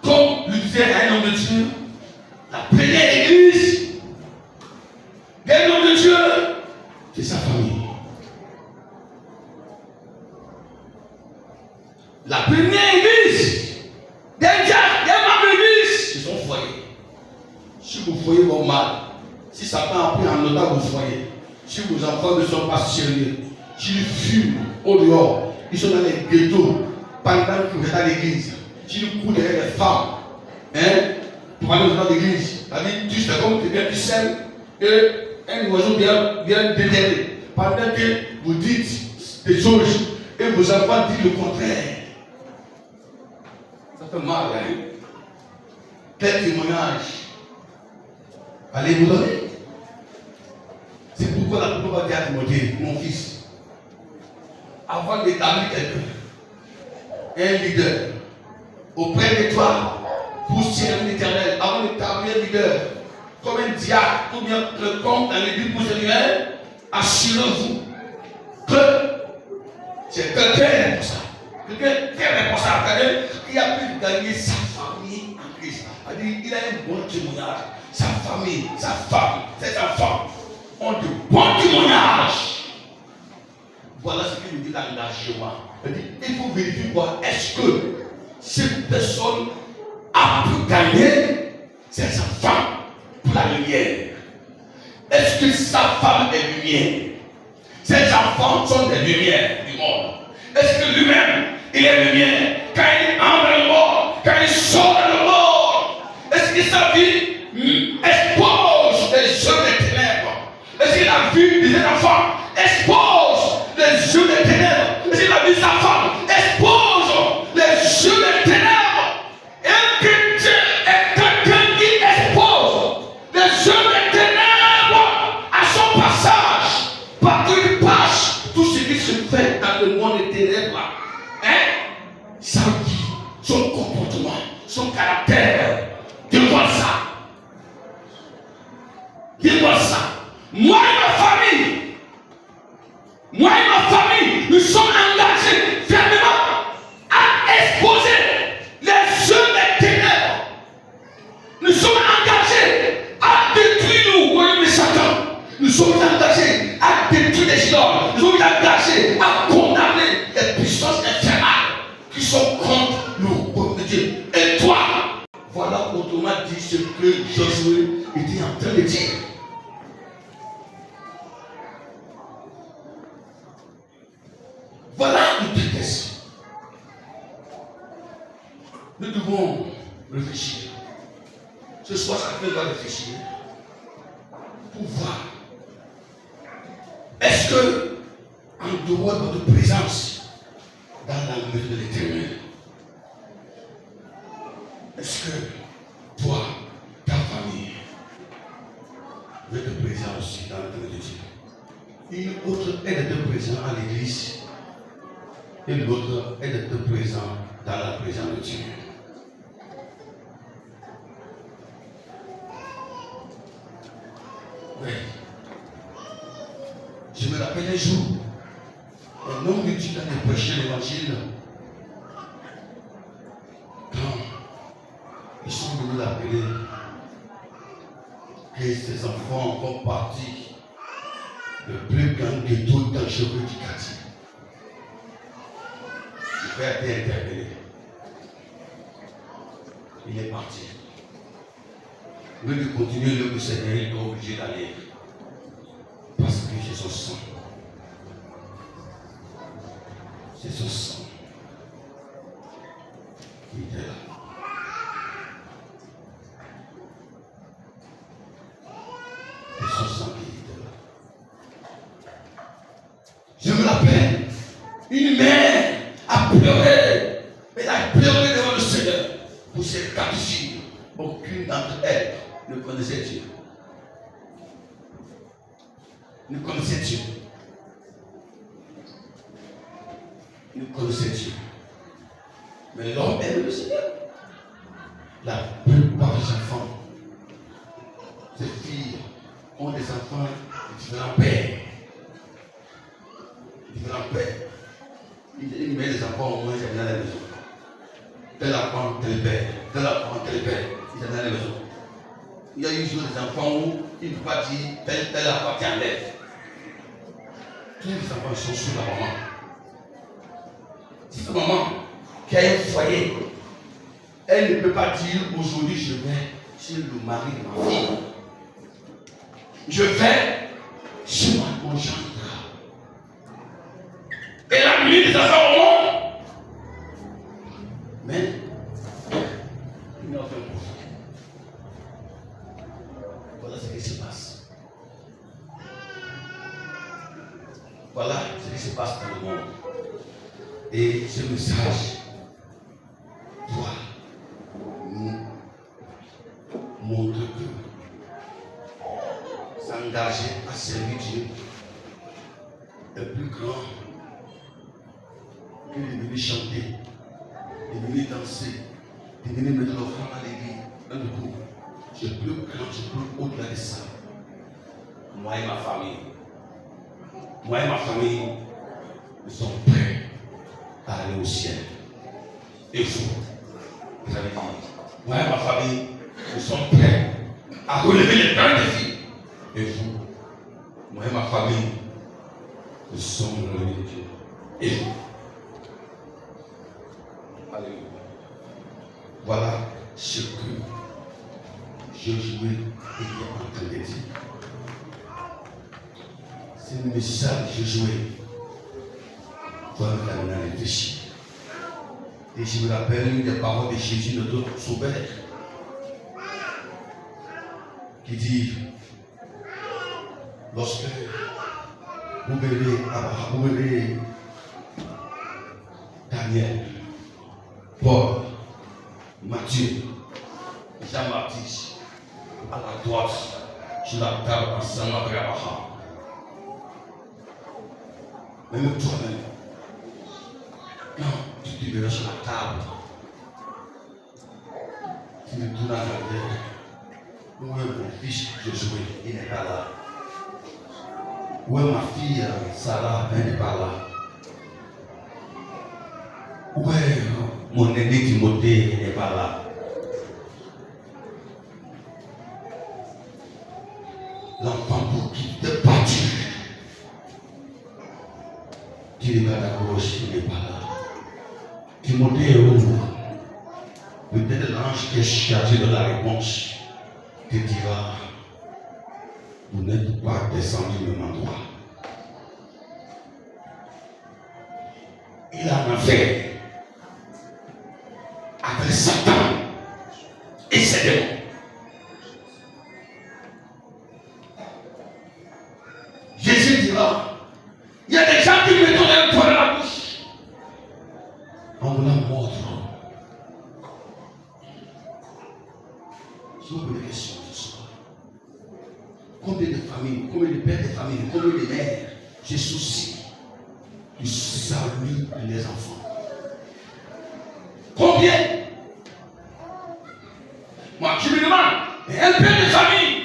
Comme le disait un homme de Dieu, la première église d'un homme de Dieu, c'est sa famille. La première église d'un membre d'église, c'est son foyer. Si vos foyers vont mal, si Satan a pris en otage vos foyers, si vos enfants ne sont pas sérieux, s'ils fument au dehors, ils sont dans les ghettos pendant que vous êtes à l'église. Si nous courons derrière les femmes, pour aller dans l'église, c'est-à-dire tu sais comme quelqu'un qui sème et un oiseau bien déterré. Pendant que vous dites des choses et vos enfants disent le contraire. Ça fait mal, hein? Quel témoignage allez vous donner? C'est pourquoi la Bible va dire à Timothée, mon fils, avant d'établir quelqu'un, un leader, auprès de toi, pour servir l'Éternel, avant d'établir un leader, comme un diacre, ou bien le compte dans l'église pour Seigneur, assurez-vous que c'est quelqu'un responsable. Quelqu'un qui est responsable, qui a pu gagner sa famille en Christ. Il a un bon témoignage. Sa famille, sa femme, ses enfants ont de bons témoignages. Voilà ce qu'il nous dit l'engagement. Il faut vérifier quoi. Est-ce que cette personne a pu gagner ses enfants pour la lumière? Est-ce que sa femme est lumière? Ses enfants sont des lumières du monde. Est-ce que lui-même, il est lumière? Quand il entre dans le monde, quand il sort dans le monde, est-ce que sa vie expose les yeux des ténèbres? Est-ce que la vie de ses enfants expose les yeux des ténèbres? Est-ce que la vie de sa femme expose les yeux des ténèbres? Un chrétien est quelqu'un qui expose les yeux des ténèbres à son passage. Partout il passe, tout ce qui se fait dans le monde des ténèbres, sa vie, son comportement, son caractère, dis-moi ça. Dis-moi ça. Moi et ma famille, nous sommes engagés fermement à exposer les yeux des ténèbres. Nous sommes engagés à détruire le royaume de Satan. Nous sommes engagés à détruire les idoles. Nous sommes engagés à condamner les puissances infernales qui sont contre le royaume de Dieu. Et toi, voilà autrement dit ce que Josué était en train de dire. Voilà le texte. Nous devons réfléchir. Ce soir, chacun doit réfléchir pour voir. Est-ce que, en dehors de votre présence dans la maison de l'Éternel, est-ce que toi, ta famille, vous êtes présent aussi dans la maison de Dieu? Une autre est d'être présent à l'église et l'autre est d'être présent dans la présence de Dieu. Oui. Je me rappelle un jour, un homme de Dieu a prêché l'évangile. Quand ils sont venus l'appeler, que ses enfants font partie le plus grand ghetto dangereux du quartier. Le père a été interpellé. Il est parti. Au lieu de continuer le Seigneur, il est obligé d'aller. Parce que c'est son sang. C'est son sang. Il était là. C'est son sang qui était là. Je me rappelle, une mère a pleuré. Elle a pleuré devant le Seigneur pour ses 4 filles. Aucune d'entre elles ne connaissait Dieu. Ne connaissait Dieu. Ne connaissait Dieu. Mais l'homme aime le Seigneur. La plupart des enfants, ces filles, ont des enfants de différents pères. Différents pères. Il met les enfants au moins dans la maison. Tel enfant, tel père. Tel enfant, tel père. Ils sont dans la maison. Il y a eu des enfants où il ne peut pas dire tel enfant qui enlève. Tous les enfants sont sur la maman. Cette maman qui a un foyer, elle ne peut pas dire aujourd'hui je vais chez le mari de ma fille. Je vais chez mon gendre. Et la nuit les enfants au monde. Mais il n'a aucun profit. Voilà ce qui se passe. Voilà ce qui se passe dans le monde. Et ce message doit nous montrer que s'engager à servir Dieu est plus grand que de venir chanter, de venir danser, de venir mettre l'offrande à l'église, dans le groupe. Je peux quand je peux au-delà de ça. Moi et ma famille, nous sommes prêts à aller au ciel. Et vous avez dit, moi et ma famille, nous sommes prêts à relever les grands défis. Et vous, moi et ma famille, nous sommes relevés de Dieu. Et vous. Alléluia. Voilà ce que Josué est en train de dire. C'est le message de Josué. Voilà que la menace réfléchit. Et je me rappelle des paroles de Jésus, notre Sauveur, qui dit, lorsque vous verrez Abraham, vous verrez Daniel, Paul, Matthieu, Jean-Baptiste, à la droite, sur la table ensemble avec Abraham. Même toi-même, quand tu te verras sur la table, tu me tournes à l'arrière. Où est mon fils Josué? Il n'est pas là. Où est ma fille Sarah? Elle n'est pas là. Où est mon aîné Timothée? Il n'est pas là. L'enfant pour qui tu es battu, tu regardes à gauche, il n'est pas là. Timothée est où? Peut-être l'ange qui est chargé de la réponse te dira, vous n'êtes pas descendu au même endroit. Il a un affaire avec Satan et ses démons. Jésus dira, il y a des gens qui me donnent un poing dans la bouche en voulant mordre. Je vous pose des questions ce soir. Combien de familles, combien de pères de famille, combien de mères se soucient du salut des enfants? Combien? Moi, je me demande, un père de famille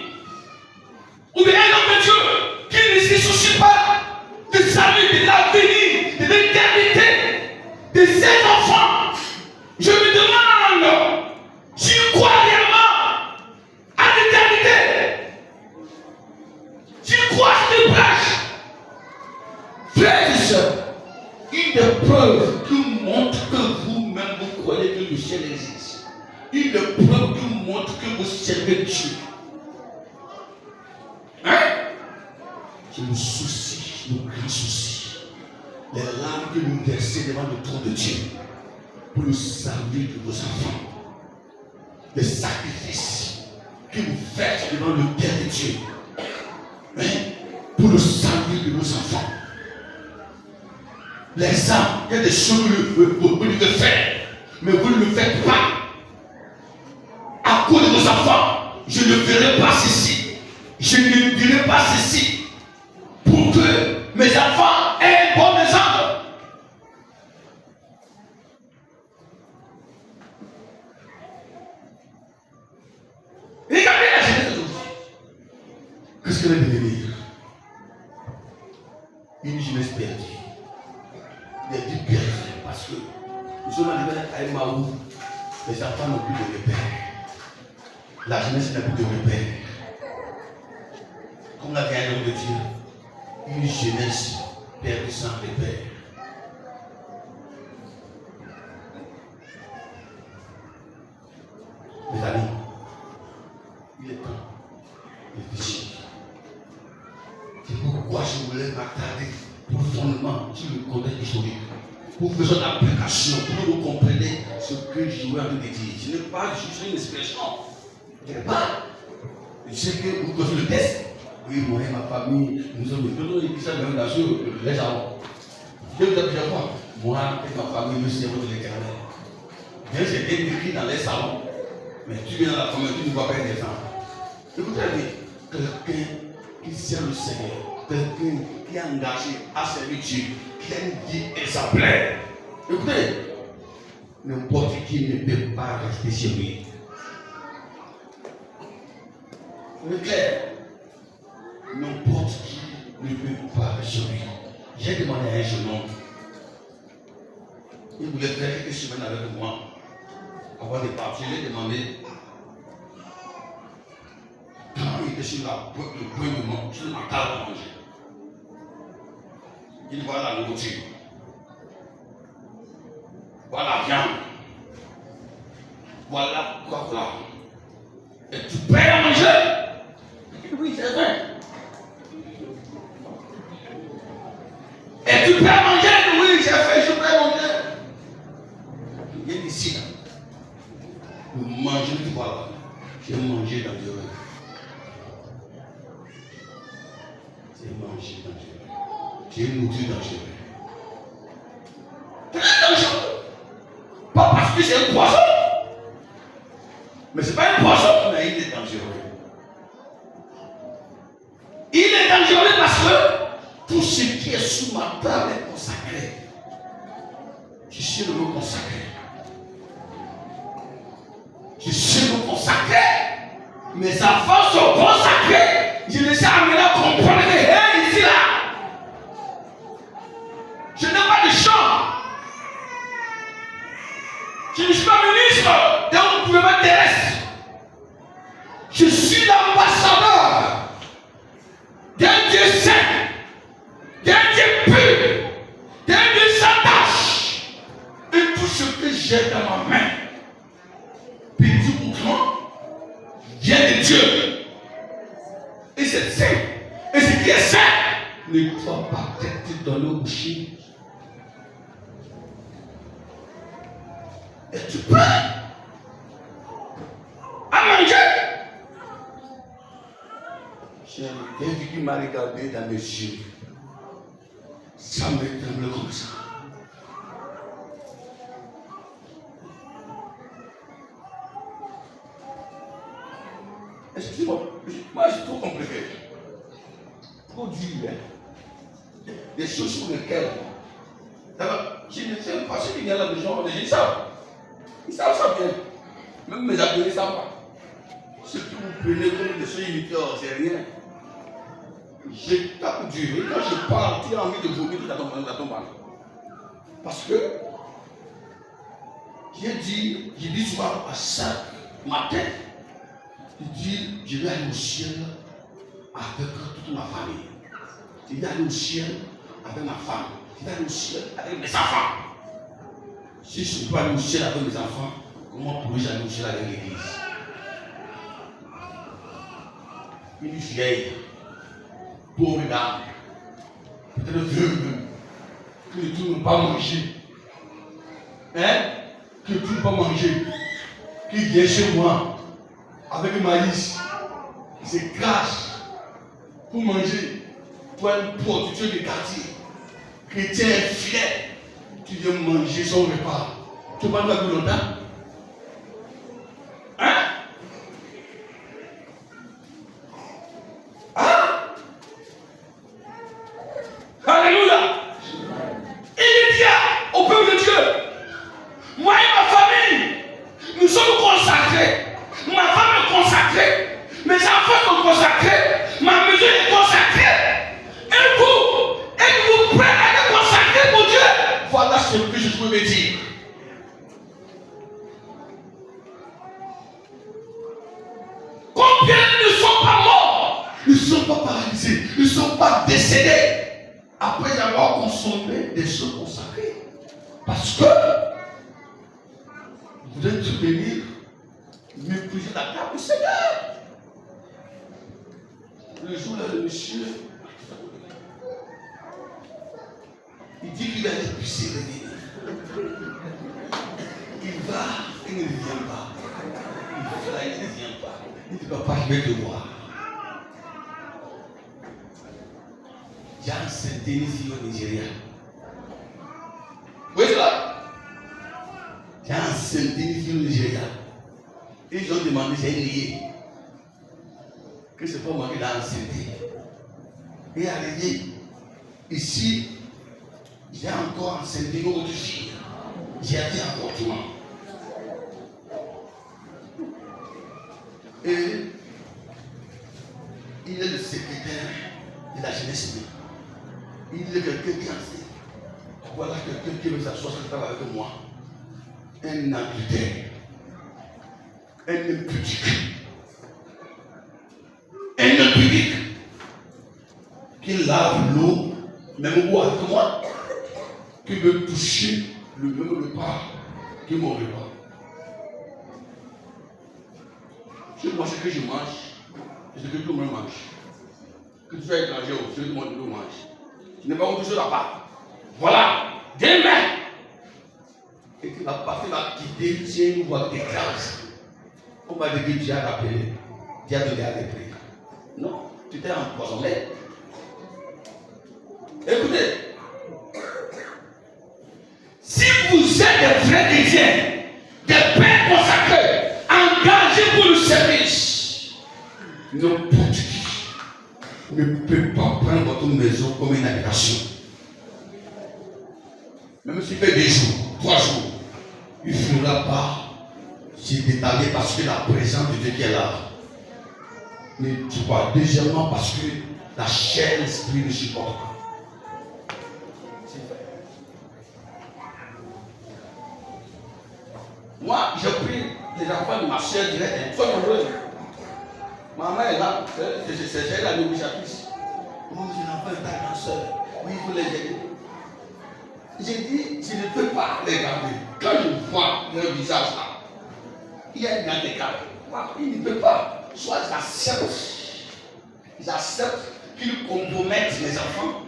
ou bien un homme de Dieu qui ne se soucie pas du salut, de l'avenir, de l'éternité de ses enfants, je me demande, tu crois réellement à l'éternité? Tu crois à cette brèche? Frères et sœurs, une des preuves qui montre que vous-même vous croyez que le ciel existe, une des preuves qui montre que vous servez Dieu, hein? C'est le souci, le grand souci, les larmes que vous versez devant le trône de Dieu pour le salut de vos enfants, les sacrifices que vous faites devant le Père de Dieu, hein? Pour le salut de vos enfants. Les âmes, il y a des choses que vous devez faire, mais vous ne le faites pas. À cause de vos enfants, je ne ferai pas ceci, je ne dirai pas ceci, pour que mes enfants aient un bon exemple. Regardez la jeunesse d'aujourd'hui. Qu'est-ce qu'elle est devenue? Une jeunesse perdue. Des vies perdues. Parce que nous sommes arrivés à Emmaüs, les enfants n'ont plus de repères. La jeunesse n'a plus de repères. Comme l'a dit un homme de Dieu, une jeunesse perdue sans repères. Mes amis, il est temps de réfléchir. C'est pourquoi je voulais m'attarder profondément sur le contexte historique. Pour que son application, pour que vous compreniez ce que je voulais en dire. Je n'ai pas juste une expression. Je n'ai pas. Je sais que vous connaissez le test. Oui, moi et ma famille, nous sommes dit ça même dans les salons. Je vous ai plusieurs fois. Moi et ma famille, nous servons de l'Éternel. Bien, c'est bien écrit dans les salons. Mais tu viens dans la famille, tu ne vois pas un exemple. Écoutez, quelqu'un qui sert le Seigneur, quelqu'un qui est engagé à servir Dieu, qui a une vie exemplaire. Écoutez, n'importe qui ne peut pas rester chez lui. C'est clair. N'importe qui ne peut pas rester chez lui. J'ai demandé à un jeune homme. Il voulait faire quelques semaines avec moi. Avant de partir, j'ai demandé. Quand il était sur le point de manger, sur la table de manger. Il voit la nourriture. Voilà la viande. Voilà quoi voilà. Et tu peux à manger? Oui, c'est vrai. Et tu peux à manger? Oui, j'ai fait, je peux à manger. Il est ici. Vous mangez, tu vois là. J'ai mangé dangereux. J'ai mangé dangereux. J'ai nourri dangereux. Très dangereux. Pas parce que c'est un poisson. Mais ce n'est pas un poisson, mais il est dangereux. Il est dangereux parce que tout ce qui est sous ma table est consacré. Je sais le mot consacré. Je sais le mot consacré. Mes enfants sont consacrés. Je les ai amenés à comprendre que, hey, ici là, je n'ai pas de champ. Je ne suis pas ministre d'un gouvernement terrestre. Je suis l'ambassadeur d'un Dieu saint, d'un Dieu pur, d'un Dieu sans tache. Et tout ce que j'ai dans ma main, petit ou grand, vient de Dieu. Et c'est saint. Et ce qui est saint ne doit pas être dans le boucher. Et tu peux à manger. J'ai vu qu'il m'a regardé dans les yeux. Ça me tremble comme ça. Excusez-moi, moi c'est trop compliqué. Trop dur, hein. Des choses sur lesquelles. D'abord, je ne sais pas ce qu'il y a là, les gens, les gens savent. Ils savent ça bien. Même mes abonnés ne savent pas. Ce que vous prenez comme des choses inutiles, c'est rien. Je tape dur. Et quand je parle, tu as envie de vomir dans ton ventre. Parce que j'ai dit souvent à chaque matin, je vais aller au ciel avec toute ma famille. Je vais aller au ciel avec ma femme. Je vais aller au ciel avec mes enfants. Si je ne peux pas aller au ciel avec mes enfants, comment pourrais-je aller au ciel avec l'église? Une vieille, pauvre dame, peut-être veuve, que tu ne peux pas manger. Hein? Que tu ne peux pas manger. Qui vient chez moi avec le maïs, il se cache pour manger. Toi, un producteur de quartier, chrétien fidèle. Tu viens manger son repas. Tu ne vas pas plus longtemps? Hein? Hein? Alléluia! Il dit au peuple de Dieu, moi et ma famille, nous sommes consacrés. Ma femme est consacrée. Mes enfants sont consacrés. Ma maison est consacrée. Et vous, êtes-vous prêts à être consacrés pour Dieu? Voilà ce que je peux me dire. Combien ne sont pas morts? Ils ne sont pas paralysés. Ils ne sont pas décédés après avoir consommé des choses consacrées. Parce que vous êtes venir mépriser la table du Seigneur. Le jour là, le monsieur, il dit qu'il a épuisé le dîner. Il va, il ne vient pas. Il va, il ne vient pas. Il dit, papa, je vais te voir. Il y a un Saint-Denis ici au Nigeria. Vous voyez cela? Il y a un Saint-Denis ici au Nigeria. Et ils ont demandé, j'ai lié. Que c'est pas moi qui l'ai enseigné. Et arrivé ici, j'ai encore enseigné une autre fille. J'ai dit avortement. Et il est le secrétaire de la jeunesse. Il est quelqu'un qui a fait. Voilà quelqu'un qui veut s'asseoir sur le travail avec moi. Un adultère. Un impudique. Un impudique. Qui lave l'eau, même boire avec moi. Qui veut toucher le même repas que mon repas. Moi, ce que je mange, c'est ce que tout le monde mange. Que tu sois étranger ou tout le monde mange. Tu n'es pas autre chose là-bas. Voilà, demain. Et tu vas passer, tu vas quitter, tiens, nous voir tes classes. On va dire que Dieu a appelé, Dieu a donné à des prix. Non, tu t'es empoisonné. Écoutez, si vous êtes des vrais chrétiens, des pères consacrés, engagés pour le service, n'importe qui ne peut pas prendre votre maison comme une habitation. Même s'il fait 2 jours, 3 jours, il ne finira pas s'y détailler parce que la présence de Dieu qui est là. Mais tu vois, deuxièmement, parce que la chair et l'esprit ne supportent pas. Moi, j'ai pris les enfants de ma soeur direct. Sois nombreux. Maman est là, c'est elle la négociatrice. Moi, j'ai l'enfant de ta grande soeur. Oui, il faut les aider. J'ai dit, je ne peux pas les garder. Quand je vois leur visage là, il y a un grand écart. Il ne peut pas. Soit ils acceptent qu'ils compromettent les enfants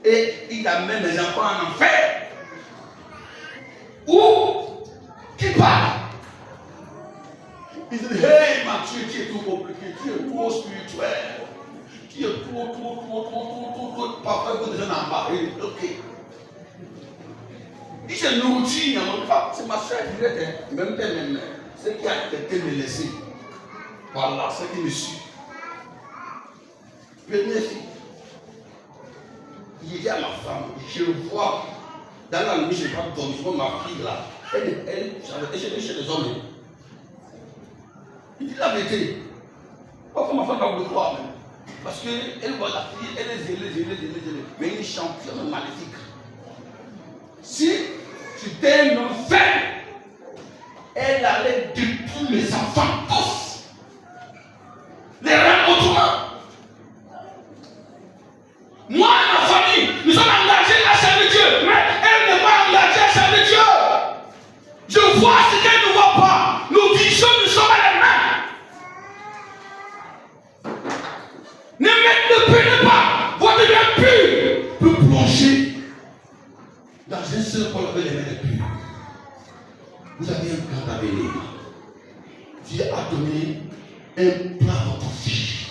et ils amènent les enfants en enfer. Ou qui parle. Ils disent, hey Mathieu, tu es tout compliqué, tu es trop spirituel, tu es trop, parfois il faut déjà en bas. Ok. Il se nourrit, c'est ma soeur directe, même père, même mère. C'est qui a quelqu'un me laisser. Voilà, c'est qui me suit. Première fille. Il dit à ma femme, je le vois, dans la nuit, je n'ai pas dormi, je vois ma fille là. Elle chez les hommes. Il dit la vérité. Pourquoi ma femme va vous le croire même? Parce qu'elle voit la fille, elle est zélée. Mais une championne maléfique. Si tu t'es un homme faible, elle allait détruire les enfants tous. Les rendre autrement. Moi et ma famille, nous sommes engagés à servir Dieu. Mais elle n'est pas engagée à servir Dieu. Je vois ce qu'elle ne voit pas. Nos visions ne sont pas les mêmes. Ne prenez pas votre bien pur pour plonger dans un seul corps avec les mains pures. Vous avez un grand avenir. Dieu a donné un plan à votre vie.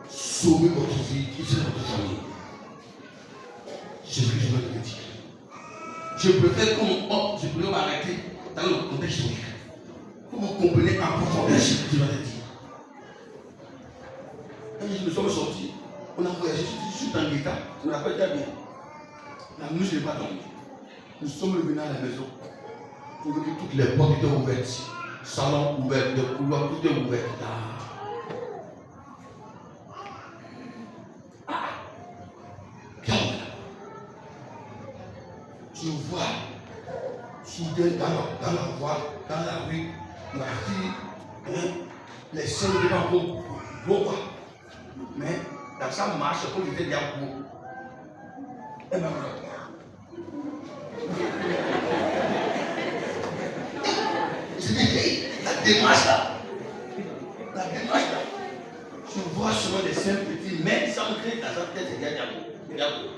Sauvez votre vie, quittez votre famille. C'est ce que je veux te dire. Je préfère je pourrais m'arrêter dans le contexte historique. Pour vous compreniez en profondeur ce que je vais te dire. Quand nous sommes sortis, on a voyagé sur un état, je me rappelle très bien. La nuit, je n'ai pas dormi. Nous sommes revenus à la maison. Pour que toutes les portes étaient ouvertes. Salon ouvert, le couloir, tout est ouvert. Tu vois, soudain dans la voie, dans la rue, ma fille, les seins devant beau pas. Mais dans sa marche, comme j'étais déjà beau, elle m'a regardé. Je dis, la démarche là, je vois seulement des seins petits, mais sans créer dans sa tête, c'est déjà beau.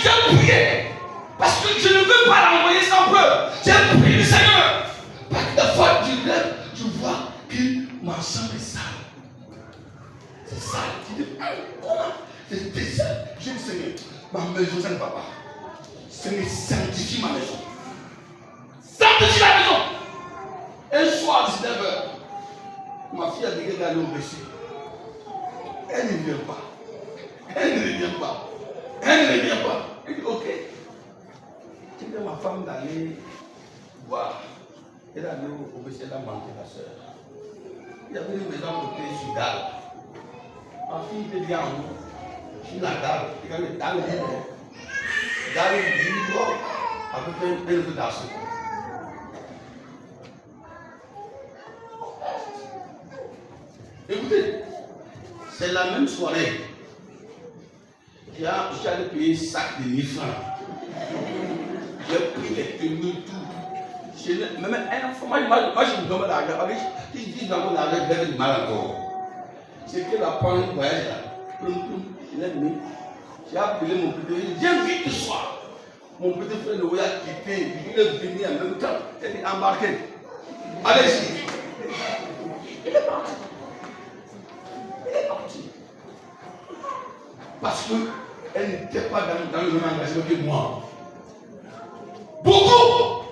J'ai prié parce que je ne veux pas l'envoyer sans peur. J'ai prié le Seigneur. Parce que la fois du rêve, je vois que ma chambre est sale. C'est sale. Tu dis, comment? C'est sale. Je dis, Seigneur, ma maison, ça ne va pas. Seigneur, sanctifie ma maison. Sanctifie la maison. Un soir à 19h, ma fille a dit qu'elle allait au PC. Elle ne vient pas. Elle ne revient pas. Elle ne revient pas. Elle dit, ok. Tu dis à ma femme d'aller voir. Elle a dit au monsieur, elle a manqué la soeur. Il y avait une maison côté sur Dalle. Ma fille était bien en haut. Je suis la Dalle. Et quand le Dalle est libre, Dalle est libre avec un peu d'argent. Écoutez, c'est la même soirée. Je suis allé payer un sac de 1000 francs. J'ai pris les tenues, tout. Même un enfant, moi je me donne l'argent. Si je dis dans mon argent, je vais du mal encore. C'est que la pointe voyage là. Je l'ai mis. J'ai appelé mon petit frère. Viens vite ce soir. Mon petit frère le voyage quitté. Il est venu en même temps. Il est embarqué. Allez-y. Il est parti. Il est parti. Parce qu'elle n'était pas dans le même engagement que moi. Beaucoup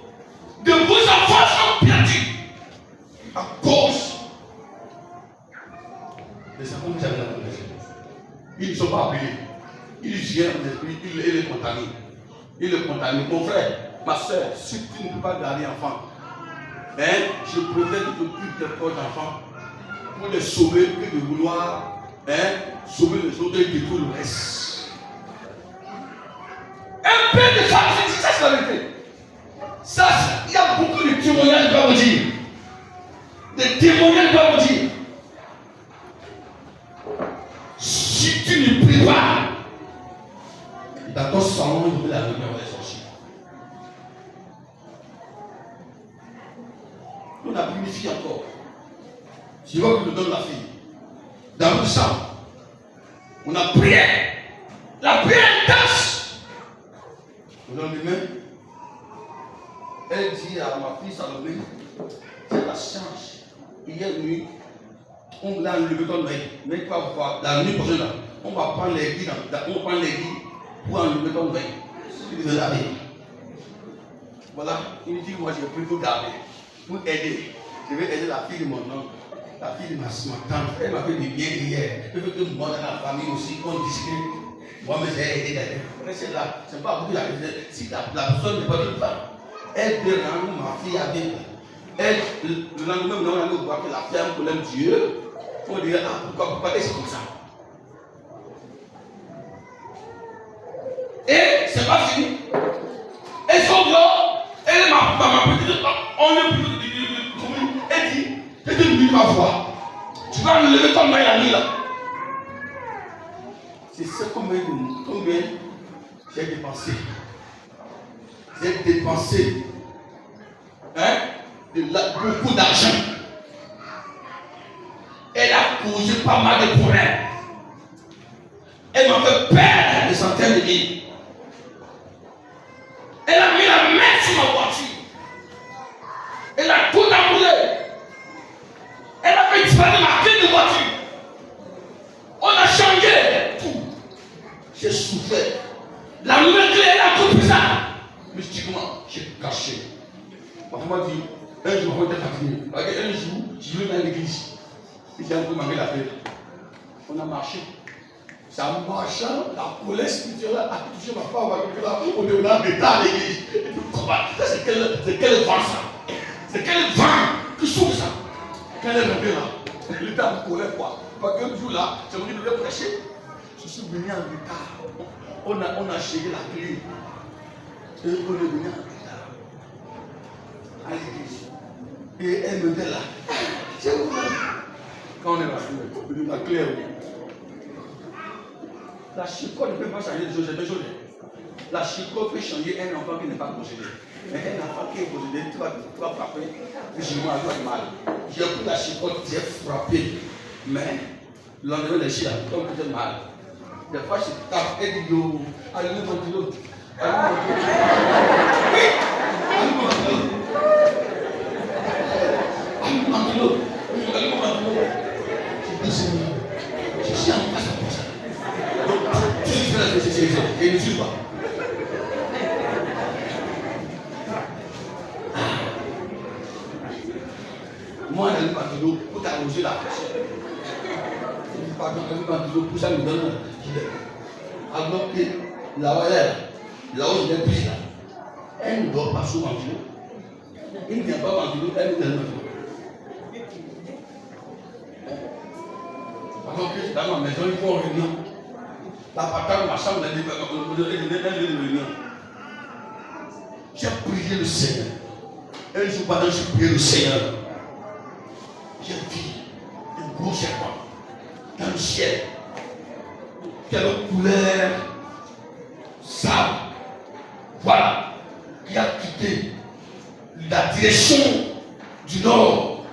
de vos enfants sont perdus à cause des enfants que j'avais dans mon esprit. Ils ne sont pas appelés. Ils viennent dans l'esprit, ils les contaminent. Ils le contaminent. Mon frère, ma soeur, si tu ne peux pas garder enfant, je préfère que tu occupes tes propres enfants pour les sauver que de vouloir sauver les autres et détruire le reste. Un peu de femmes, c'est ça, c'est la vérité. Ça, il y a beaucoup de témoignages qui vont vous dire. Des témoignages qui vont vous dire. Si tu ne pries pas, dans ton salon, il veut la lumière va les sorciers. On a pris une fille encore. Je vois que nous donne la fille. Dans le sang. On a prié. La prière intense. Le lendemain, elle dit à ma fille Salomé, c'est la chance. Hier nuit, on l'a enlevé ton œil. Mais tu vas voir, la nuit prochaine, on va prendre les guides, pour enlever ton œil. Tu veux laver. Voilà, il me dit, moi j'ai pris pour garder, pour aider. Je vais aider la fille de mon oncle, la fille de ma tante. Elle m'a fait du bien hier. Je veux que moi dans la famille aussi, qu'on discute. Moi, mais j'ai aidé d'ailleurs. C'est là, c'est pas beaucoup d'argent. Si la personne n'est pas de femme, elle peut rendre ma fille avec. Elle, le lendemain, on a voir que la femme problème Dieu. On dirait, ah, pourquoi c'est comme ça? Et c'est pas fini. Elles sont là. Elle m'a petite. On est plus. Elle dit, je te dis ma voix. Tu vas me lever ton main la nuit là. C'est ça combien j'ai dépensé. J'ai dépensé beaucoup d'argent. Elle a causé pas mal de problèmes. Elle m'a fait perdre des centaines de mille. Elle a mis la main sur ma voiture. Elle a tout amouré. Elle a fait disparaître ma clé de voiture. On a changé tout. J'ai souffert. La nouvelle clé, elle a tout pris ça. Mystiquement, j'ai caché. Ma femme m'a dit, un jour, on était fatigué. Un jour, je vais dans l'église. Et j'ai un peu manqué la clé. On a marché. Ça marchant, la colère spirituelle a touché ma femme. On est là, d'état à l'église. C'est quel vent ça? C'est quel vent qui souffle ça? Quand elle est rentrée là, elle était en colère quoi. Parce qu'un jour là, c'est moi qui devais prêcher. Je suis venu en retard. On a chéri la clé. Et on est venu en retard. À l'église. Et elle me dit là. C'est où là? Quand on est là, la clé. La chicotte ne peut pas changer des choses, c'est des choses. La chicotte peut changer un enfant qui n'est pas possédé. Mais un enfant qui est possédé, tu vas frapper. Physiquement, tu vas mal. J'ai pris la chicotte, j'ai frappé. Mais, le lendemain, les chiens, comme tu mal. Des fois, je tape et dis, yo, allumez mon stylo. Allumez mon stylo. Oui, allumez mon stylo. Allumez mon stylo. Allumez mon stylo. Je dis, je suis en face à ça. Donc, tu fais la spécialisation et ne suis pas. Moi, je n'ai pas de l'eau pour t'arroser la fraîcheur. pardon, quand tu pour ça me donne. Alors que là-haut, il est pris là. Elle ne dort pas sous ventilo. Il ne vient pas ventilo, elle ne vient pas. Alors que dans ma maison, il faut réunion. La patate, ma chambre, elle est réunion. J'ai prié le Seigneur. Un jour pendant que j'ai prié le Seigneur, j'ai vu un gros serpent dans le ciel. Quelle couleur sable. Voilà. Qui a quitté la direction du nord.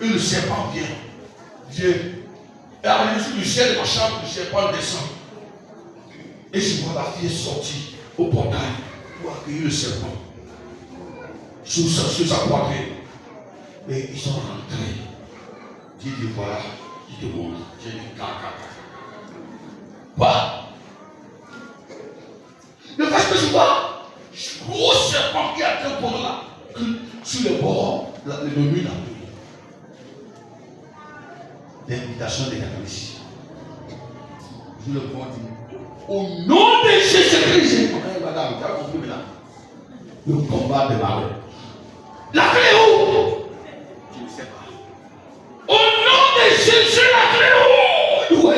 Et le serpent vient. Et arrivé sur le ciel de ma chambre, le serpent descend. Et je vois la fille sortir au portail pour accueillir le serpent. Sur sa poitrine. Et ils sont rentrés. J'ai dit voilà, je te montre. J'ai dit caca. Voilà. Le fait que je vois, gros serpent qui a un pour là, sur le bord, le mur là. L'invitation des catholiques. Je le vois dire, au nom de Jésus-Christ, madame, tu as compris maintenant. Le combat démarre. La clé où? Je ne sais pas. Au nom de Jésus, la clé où? Oui,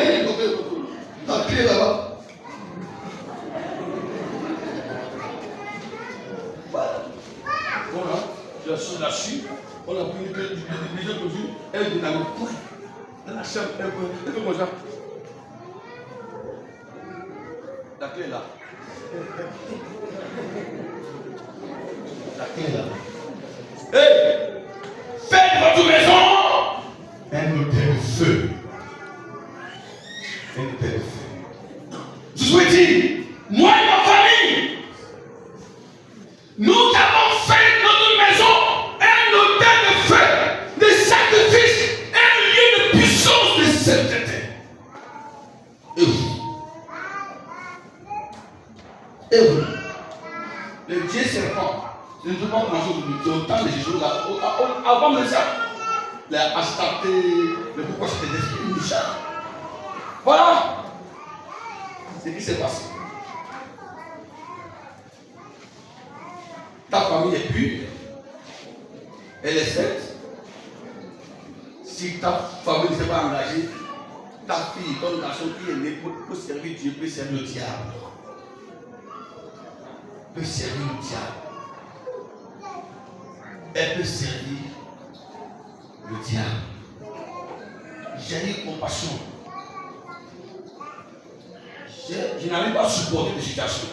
la clé là-bas. Voilà, je la suis. On a pris les gens comme elle est dans le point. Dans la chambre, elle peut comme ça. La clé là. La clé là. Hey! Faites votre maison un hôtel de feu. Un hôtel de feu. Je souhaite dire, moi et ma famille, nous avons fait notre maison un hôtel de feu, de sacrifice, un lieu de puissance de sainteté. Et vous? Et vous? Le Dieu serpent, je ne peux pas manger aujourd'hui, autant de choses là, avant même ça, la acheté, le pourquoi c'était des filles, voilà ce qui s'est passé. Ta famille est pure, elle est faite. Si ta famille ne s'est pas engagée, ta fille, ton garçon qui est né pour servir Dieu, peut servir le diable. Peut servir le diable. Elle peut servir le diable. J'ai eu compassion. Je n'arrive pas à supporter des situations.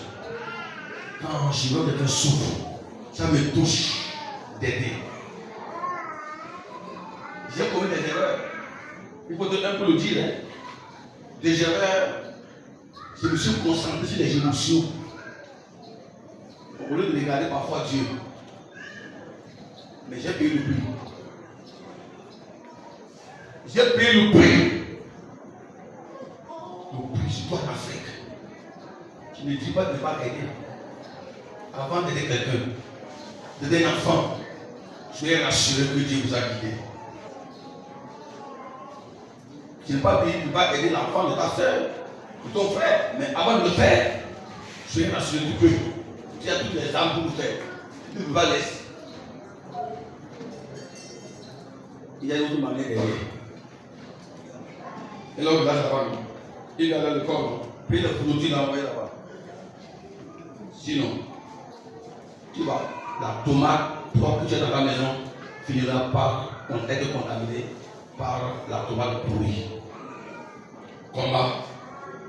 Quand je vois quelqu'un souffre, ça me touche d'aider. J'ai commis des erreurs. Il faut un peu le dire. Hein. Des erreurs. Je me suis concentré sur les émotions. Au lieu de regarder parfois Dieu. Mais j'ai payé le prix. J'ai payé le prix. Le prix, c'est toi en Afrique. Tu ne dis pas de ne pas aider. Avant d'aider quelqu'un, d'aider un enfant, soyez rassuré que Dieu vous a guidé. Tu n'es pas dit de ne pas aider l'enfant de ta soeur, de ton frère, mais avant de le faire, soyez rassuré du peu. Tu as toutes les armes pour le faire. Tu ne peux pas laisser. Il y a une autre manière d'aider. Et là, il va là-bas. Il est dans le corps. Puis le produit l'a envoyé là-bas. Sinon, tu vois, la tomate propre que tu as dans la maison finira par être contaminée par la tomate pourrie. Combat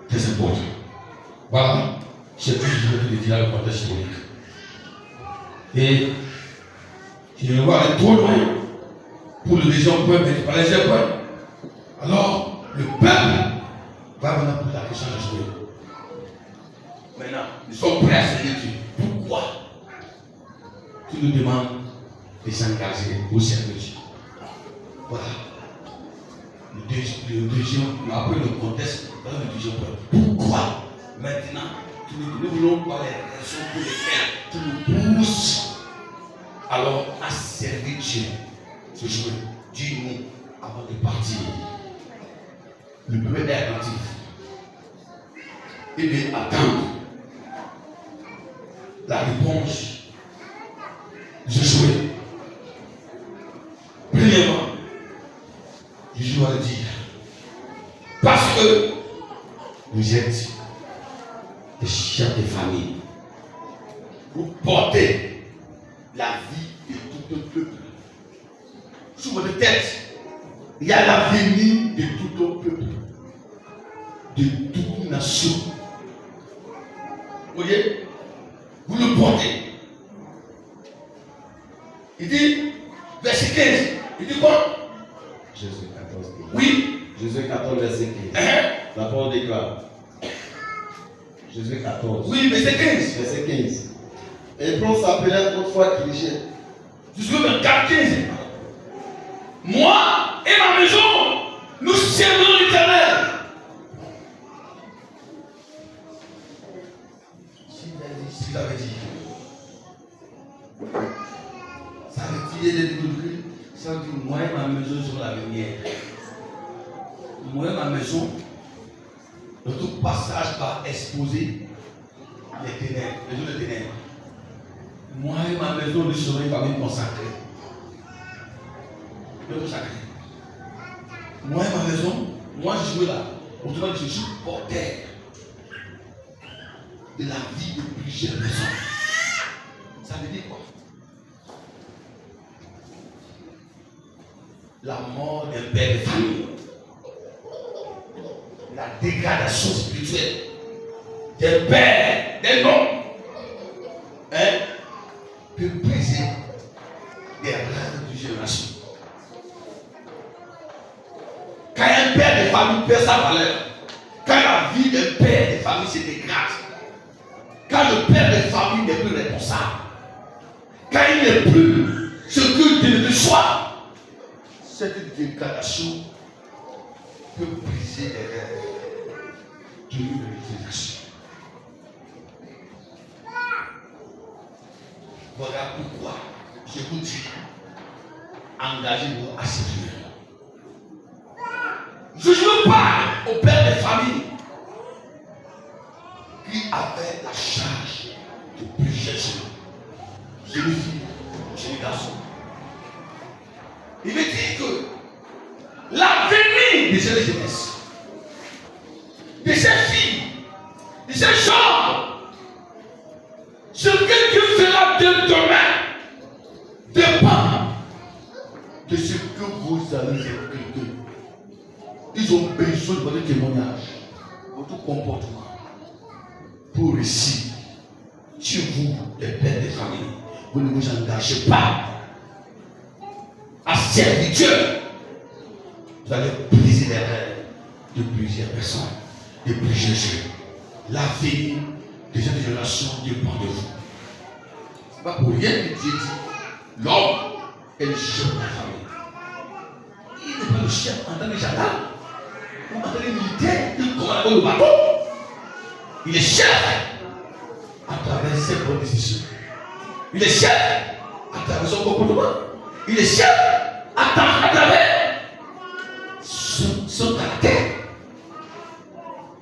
très important. Voilà, c'est tout ce que je veux te dire dans le contexte historique. Et je ne vais aller trop loin pour le deuxième point, mais pas les point. Alors, le peuple va venir pour la question de jouer. Maintenant, nous sommes prêts à servir Dieu. Pourquoi tu nous demandes de s'engager au service de Dieu? Voilà. Le deuxième, après le contexte, dans le deuxième point. Pourquoi maintenant nous ne voulons pas les raisons pour lesquelles tu nous pousses alors à servir Dieu? Ce jour, dis-nous avant de partir. Le peuple est attentif. Et bien attendre la réponse de Josué. Premièrement, Jésus va le dire. Parce que vous êtes des chefs de famille. Vous portez la vie de tout un peuple. Sur votre tête, il y a l'avenir de tout un peuple, de toute une nation. Vous voyez? Vous le portez. Il dit, verset 15, il dit quoi? Jésus 14. Oui. Jésus 14, verset 15. La parole déclare. Jésus 14. Oui, verset 15. Verset 15. Hébrons s'appelait autrefois Chrétien. Jusqu'au 24, 15. Moi et ma maison, nous servirons l'Éternel. Ce qu'il avait dit. Ça veut dire ça veut dire moi et ma maison sur la lumière. Moi et ma maison, notre passage va exposer les ténèbres, les jours de ténèbres. Moi et ma maison, nous serons une famille consacrée. Consacrée. Moi et ma maison, moi je suis là. Autrement, je suis porteur de la vie de plusieurs personnes. Ça veut dire quoi? La mort d'un père de famille, la dégradation spirituelle des pères, des noms, peut briser des rêves de génération. Quand un père de famille perd sa valeur, quand la vie d'un père de famille se dégrade, quand le père de famille n'est plus responsable, quand il n'est plus ce que Dieu veut soit, cette dégradation peut briser les rêves de l'utilisation. Voilà pourquoi je vous dis, engagez-vous à servir. Je ne parle au père de famille qui avait la charge de plusieurs jeunes filles, jeunes garçons. Il me dit que l'avenir de cette jeunesse, de ces filles, de ces gens, ce que Dieu fera de demain dépend de ce que vous allez inculquer. Ils ont besoin de votre témoignage, votre comportement pour réussir. Si vous, les pères de famille, vous ne vous engagez pas à servir Dieu, vous allez briser les rêves de plusieurs personnes, de plusieurs jeunes. L'avenir de cette génération dépend de vous. Ce n'est pas pour rien que Dieu dit l'homme est le chef de la famille. Il n'est pas le chef en tant que gendarme ou en tant que militaire, il commande le bateau. Il est chef à travers ses bonnes décisions. Il est chef à travers son comportement. Il est chef à travers son caractère.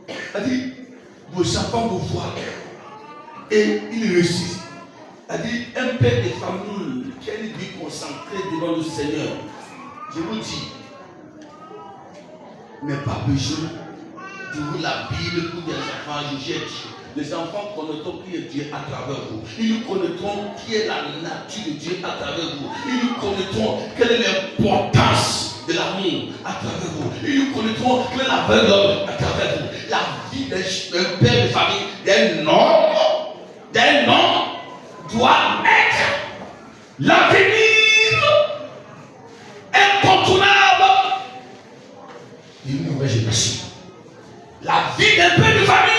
C'est-à-dire, vos enfants vous voient et ils réussissent. C'est-à-dire, un père de famille qui a une vie concentrée devant le Seigneur, je vous dis, mais pas besoin d'ouvrir la Bible pour des enfants juger Dieu. Les enfants connaîtront qui est Dieu à travers vous. Ils connaîtront qui est la nature de Dieu à travers vous. Ils connaîtront quelle est l'importance de l'amour à travers vous. Ils connaîtront quelle est la valeur à travers vous. La vie d'un père de famille, d'un homme doit être l'avenir incontournable d'une nouvelle génération. La vie d'un père de famille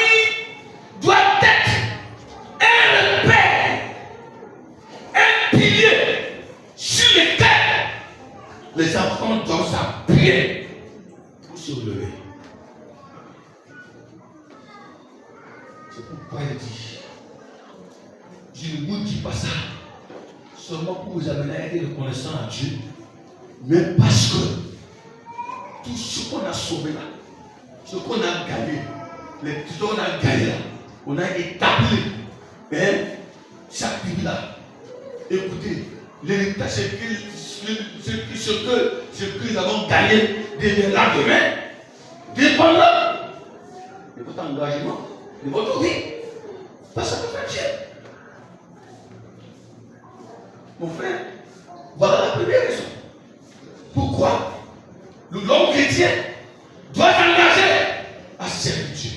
doit être un repère, un pilier sur lequel les enfants doivent s'appuyer pour se relever. C'est pourquoi il dit, je ne vous dis pas ça seulement pour vous amener à être reconnaissant à Dieu, mais parce que tout ce qu'on a sauvé là, ce qu'on a gagné, les titres qu'on a gagné là, on a établi chaque tribu là. Écoutez, l'héritage, ce que nous avons gagné de lendemain, dépendant de votre engagement, de votre vie. Parce que votre Dieu. Mon frère, voilà la première raison. Pourquoi l'homme chrétien doit s'engager à servir Dieu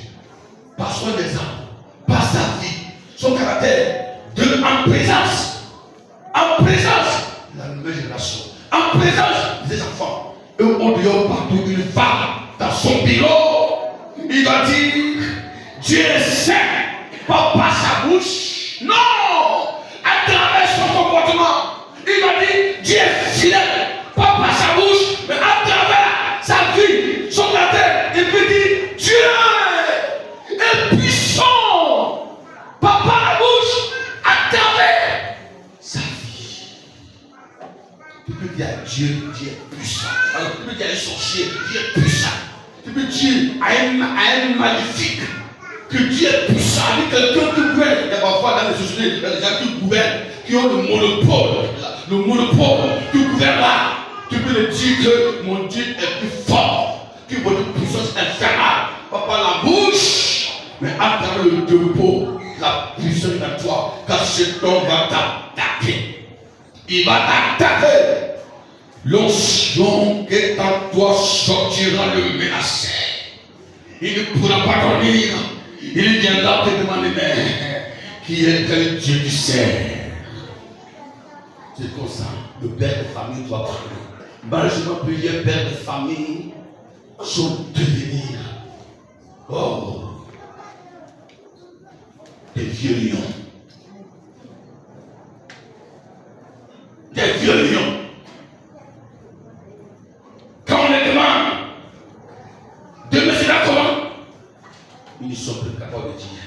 par son exemple, par sa vie, son caractère, en présence de la nouvelle génération, en présence des enfants, et au dehors partout une femme dans son bureau, il doit dire Dieu est saint, pas par sa bouche, non, à travers son comportement, il doit dire Dieu est fidèle, pas par sa bouche, mais à travers sa vie, son caractère, il peut dire Dieu est puissant, pas par la bouche, à travers sa vie. Tu peux dire à Dieu, Dieu est puissant. Alors tu peux dire à un sorcier, Dieu est puissant. Tu peux dire à un maléfique que Dieu est puissant. Il y a quelqu'un qui gouverne. Il y a parfois dans les sociétés, il y a des gens qui gouvernent, qui ont le monopole qui gouverne là. Tu peux le dire que mon Dieu est plus fort que votre puissance infernale. Pas par la bouche, mais à travers le repos, la puissance de toi, car cet homme va t'attaquer. Il va t'attaquer. L'onction qui est en toi sortira le menacé. Il ne pourra pas dormir. Il viendra te demander, mais qui est le Dieu du sert? C'est comme ça. Le père de famille doit parler. Malheureusement, plusieurs pères de famille sont devenus des vieux lions. Des vieux lions. Quand on les demande demain c'est là comment, ils ne sont plus capables de dire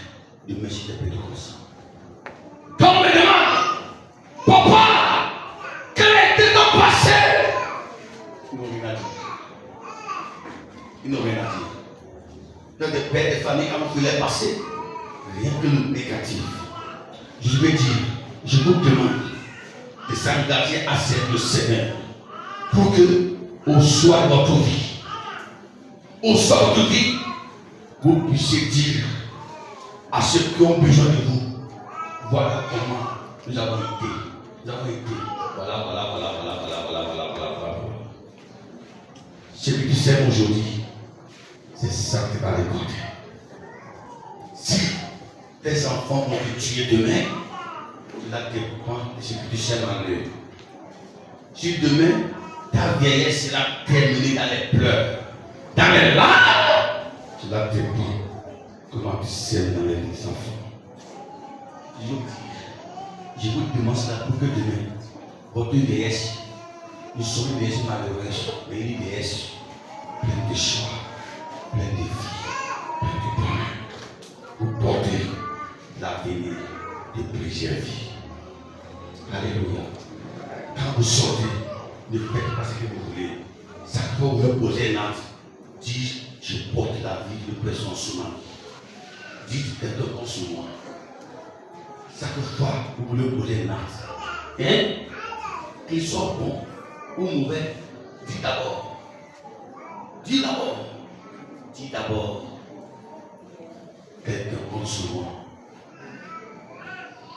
demain c'est plus comme ça. Quand on les demande papa, quel était ton passé, ils n'ont rien à dire. Ils n'ont rien à dire. Donc des pères de famille quand vous voulez passer, rien que le négatif. Je vais dire, je vous demande de s'engager à servir le Seigneur pour que au soir de votre vie, vous puissiez dire à ceux qui ont besoin de vous, voilà comment nous avons été. Voilà. Celui qui sert aujourd'hui, c'est ça qui va récolter. Si tes enfants vont te tuer demain, cela dépend de ce que tu sers en eux. Si demain, ta vieillesse sera terminée dans les pleurs, dans les larmes, cela dépend comment tu sers dans les enfants. Je vous demande cela pour que demain, votre vieillesse ne soit une vieillesse malheureuse, mais une vieillesse pleine de choix, pleine de vie, pleine de bonheur. Vous portez l'avenir de plusieurs vies. Alléluia. Quand vous sortez, ne faites pas ce que vous voulez. Ça peut vous poser un acte. Dites, je porte la vie de personne sur moi. Dites quelque chose sur moi. Chaque fois que vous voulez poser un acte, qu'il soit bon ou mauvais, dites d'abord. Dites d'abord. Quelqu'un compte sur moi.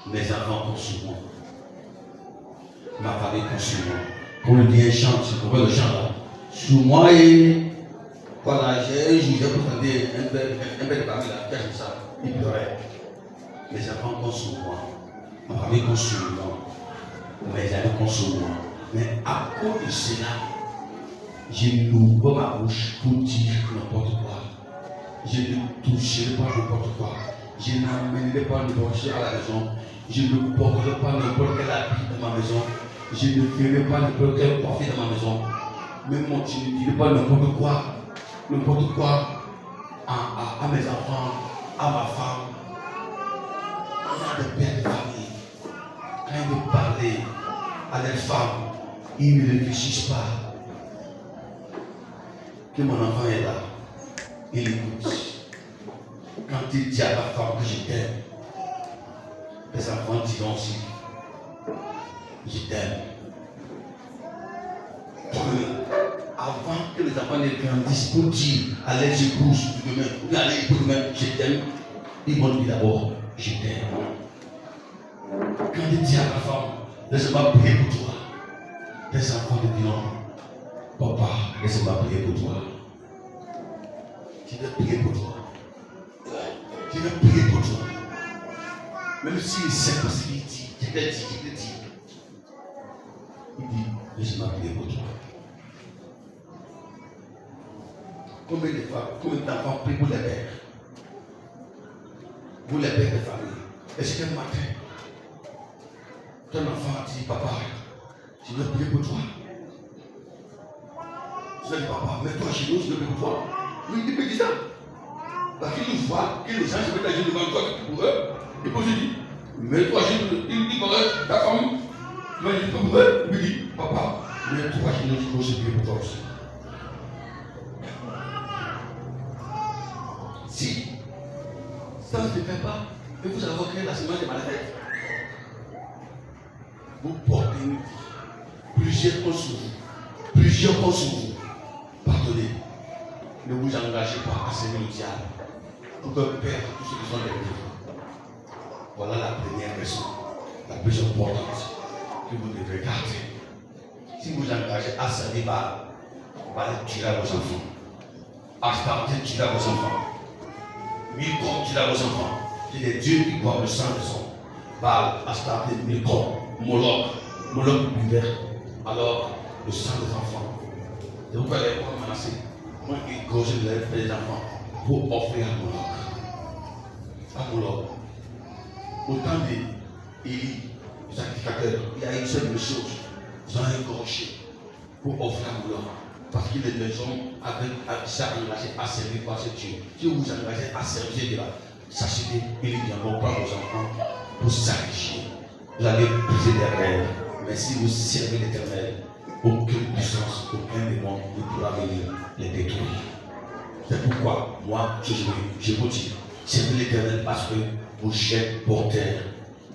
Mes enfants comptent sur moi. Ma famille compte sur moi. Comme le dit un chant, c'est pour le chant là. Sur moi et voilà, j'ai un jour, j'ai présenté un peu de famille là, qui ça, il pleurait. Mes enfants comptent sur moi. Ma famille compte sur moi. Mes amis comptent sur moi. Mais à cause de cela, je n'ouvre ma bouche pour dire n'importe quoi. Je ne toucherai pas n'importe quoi. Je n'amènerai pas n'importe quoi à la maison. Je ne porterai pas n'importe quel habit dans ma maison. Je ne ferai pas n'importe quel coiffure dans ma maison. Même moi, je ne dirai pas n'importe quoi à mes enfants, à ma femme. On a des pères de famille. Quand ils veulent parler à leurs femmes, ils ne réfléchissent pas. Que mon enfant est là. il écoute. Quand il dit à la femme que je t'aime, les enfants diront aussi, je t'aime. Avant que les enfants ne grandissent pour dire à leurs épouses de demain, ou à leurs épouses demain, je t'aime, ils vont dire d'abord, je t'aime. Quand il dit à la femme, laisse-moi prier pour toi, les enfants te diront, papa, laisse-moi prier pour toi. Je vais prier pour toi. Je vais prier pour toi. Même s'il sait pas ce qu'il dit, je vais dire. Il dit, laisse-moi prier pour toi. Combien d'enfants prient pour les pères? Pour les pères de famille. Est-ce qu'un matin, ton enfant dit, papa, je vais prier pour toi. Je dis, papa, mets-toi chez nous, je vais prier pour toi. Oui, il peut dire ça. Parce qu'il nous voit que les gens se mettent à genoux devant toi pour eux. Et puis je dis, mets-toi chez nous, il dit pour eux, ta femme, tu vas dire pour eux. Il me dit, papa, mets-toi chez nous, je vais prier pour toi aussi. Si ça ne se fait pas, et vous avez créé la semence de maladie, vous portez une vie. Plusieurs comptent sur vous. Plusieurs comptent sur vous. Pardonnez. Ne vous engagez pas à servir le diable pour que perdre tous ceux qui sont derrière vous. Voilà la première raison, la plus importante que vous devez garder. Si vous engagez à servir Baal tuera vos enfants. Astarté tuera vos enfants. Milcom tuera vos enfants. C'est des dieux qui boivent le sang de son. Baal, Astarté, Milcom, Moloch buvait alors le sang des enfants. Et vous allez pas menacer. Moi, il gorge les enfants pour offrir à Moloch. À Moloch. Au temps d'Élie, le sacrificateur, il y a une seule chose. Ils ont égorgé pour offrir à Moloch. Parce que les hommes avaient engagé à servir par ce Dieu. Si vous vous engagez à servir de là, sachez qu'ils viendront prendre vos enfants pour sacrifier. Vous allez briser des rêves. Mais si vous servez l'Éternel, aucune puissance, aucun démon ne pourra venir les détruire. C'est pourquoi, moi, je vous dis, servez l'Éternel parce que vous êtes porteur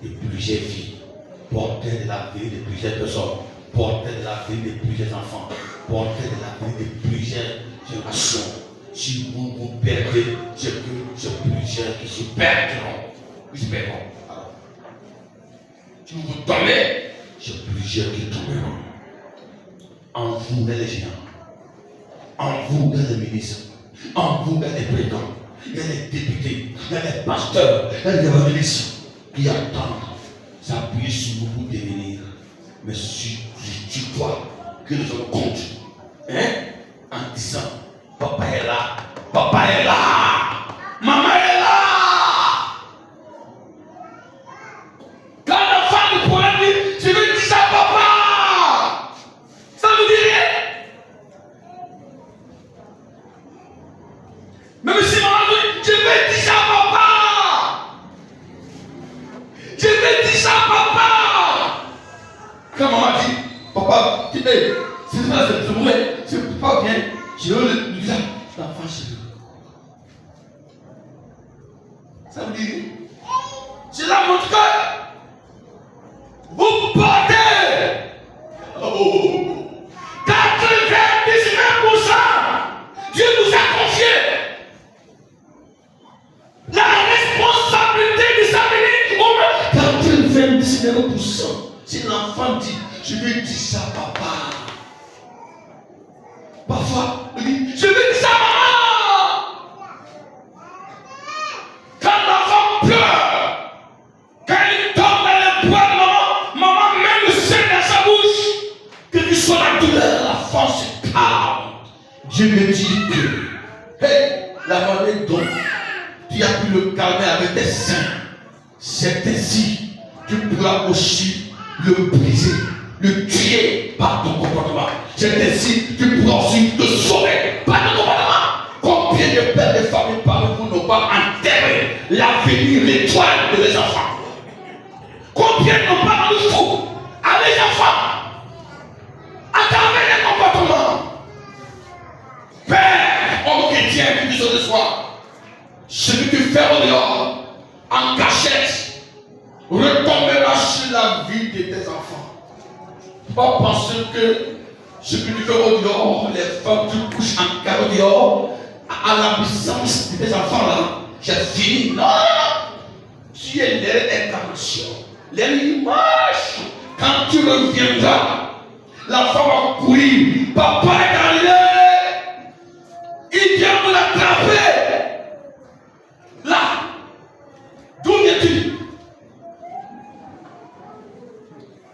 de plusieurs vies, porteur de la vie de plusieurs personnes, porteur de la vie de plusieurs enfants, porteur de la vie de plusieurs générations. Si vous vous perdez, c'est que c'est plusieurs qui se perdront. Qui se perdront. Alors, si vous vous tombez, c'est plusieurs qui tomberont. En vous, les géants. En vous, les ministres. En vous, les présidents. Il y a les députés. Il y a les pasteurs. Il y a les évangélistes qui attendent s'appuyer sur vous pour devenir. Mais si tu crois que les hommes comptent, en disant, papa est là, maman est là. Quand l'enfant du problème dit, je veux dire ça papa, ça veut dire rien. Même si maman dit, je veux dire ça papa, je veux dire ça papa. Quand maman dit, papa, c'est ça, c'est vrai, c'est pas bien, je veux le dire, l'enfant chez lui. Ça veut dire, cela montre que vous portez 99%. Dieu nous a confié la responsabilité de s'amener au moins 99%. Si l'enfant dit, je veux dire ça papa. Parfois, il dit, je veux dire ça maman. Quand l'enfant pleure, quand il tombe dans les bras de maman met le sein dans sa bouche, que tu sois la douleur, la force se calme. Dieu me dit que, la manière dont tu as pu le calmer avec tes seins, c'est ainsi tu pourras aussi le briser, le tuer par ton comportement. C'est ainsi tu pourras aussi le sauver par ton comportement. Combien de pères de famille parmi vous n'ont pas enterré l'avenir, l'étoile de les enfants? Combien n'ont pas rendu fou à les enfants à travers les comportements? Père, homme chrétien, qui nous ce soir, Ce que tu fais au dehors, en cachette, retombera sur la vie de tes enfants. Pas penser que ce que tu fais au dehors, les femmes, tu couches en carreau dehors, à la puissance de tes enfants là, j'ai fini. Non! Tu es leur incarnation, leur image. Quand tu reviendras, l'enfant va courir. Papa est arrivé. Il vient me l'attraper. Là, d'où viens-tu?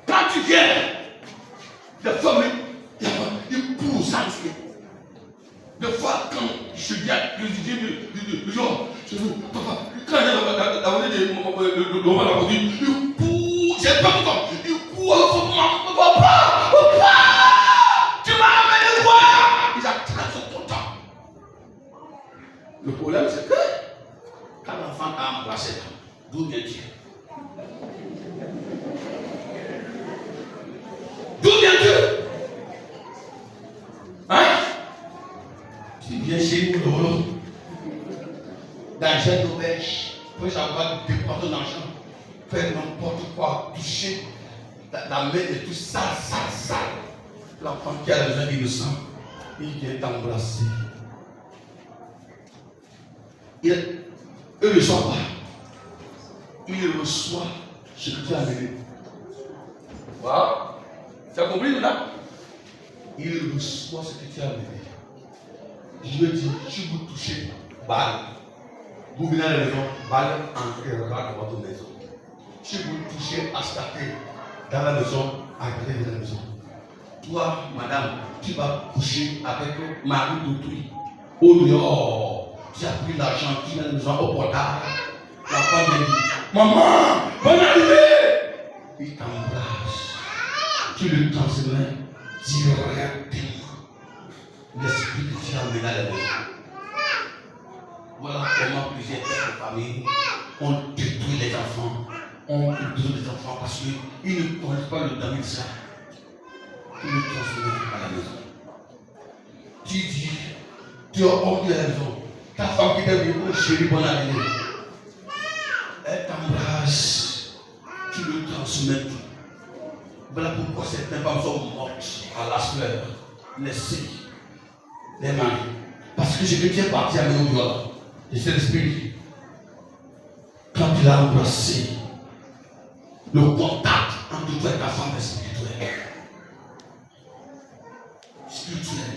Quand tu viens, la femme, il court sans tuer. Des fois, quand je viens, je dis, genre, papa, quand il y a la volée de mon il court, j'ai pas content, il court, papa, tu m'as amené quoi? Ils attrapent son content. Le problème, c'est que quand l'enfant t'a embrassé, d'où viens-tu? D'où viens-tu? Hein? Tu viens chez nous, d'argent d'auberge, pour savoir dépenser ton argent, faire n'importe quoi, toucher la main et tout ça. L'enfant qui a besoin d'innocent, il vient t'embrasser. Il ne reçoit pas. Il reçoit ce que tu as amené. Voilà. Tu as compris là? Il reçoit ce que tu as amené. Je lui dis, si vous touchez balle, vous venez à la maison, balle entrera dans votre maison. Si vous touchez astaté dans la maison, entrez dans la maison. Toi, madame, tu vas coucher avec Marie d'autrui. Au dehors, tu as pris l'argent, tu viens à la maison au portail. La femme me dit, maman, bonne arrivée. Il t'embrasse. Tu le transmets directement. L'esprit que tu as amené à la maison. Voilà comment plusieurs pères de famille ont détruit les enfants. On détruit les enfants parce qu'ils ne connaissent pas le danger de ça. Tu le transmets à la maison. Tu dis, tu as ordonné à la maison. Ta femme qui t'a dit, oh chérie, bonne année. Elle t'embrasse. Tu le transmets tout. Voilà pourquoi certaines femmes sont mortes à la sueur, laissées, les mains. Parce que ce que tu es parti à mon doigt, et c'est l'esprit. Quand tu l'as embrassé, le contact entre toi et ta femme est spirituel. Spirituel.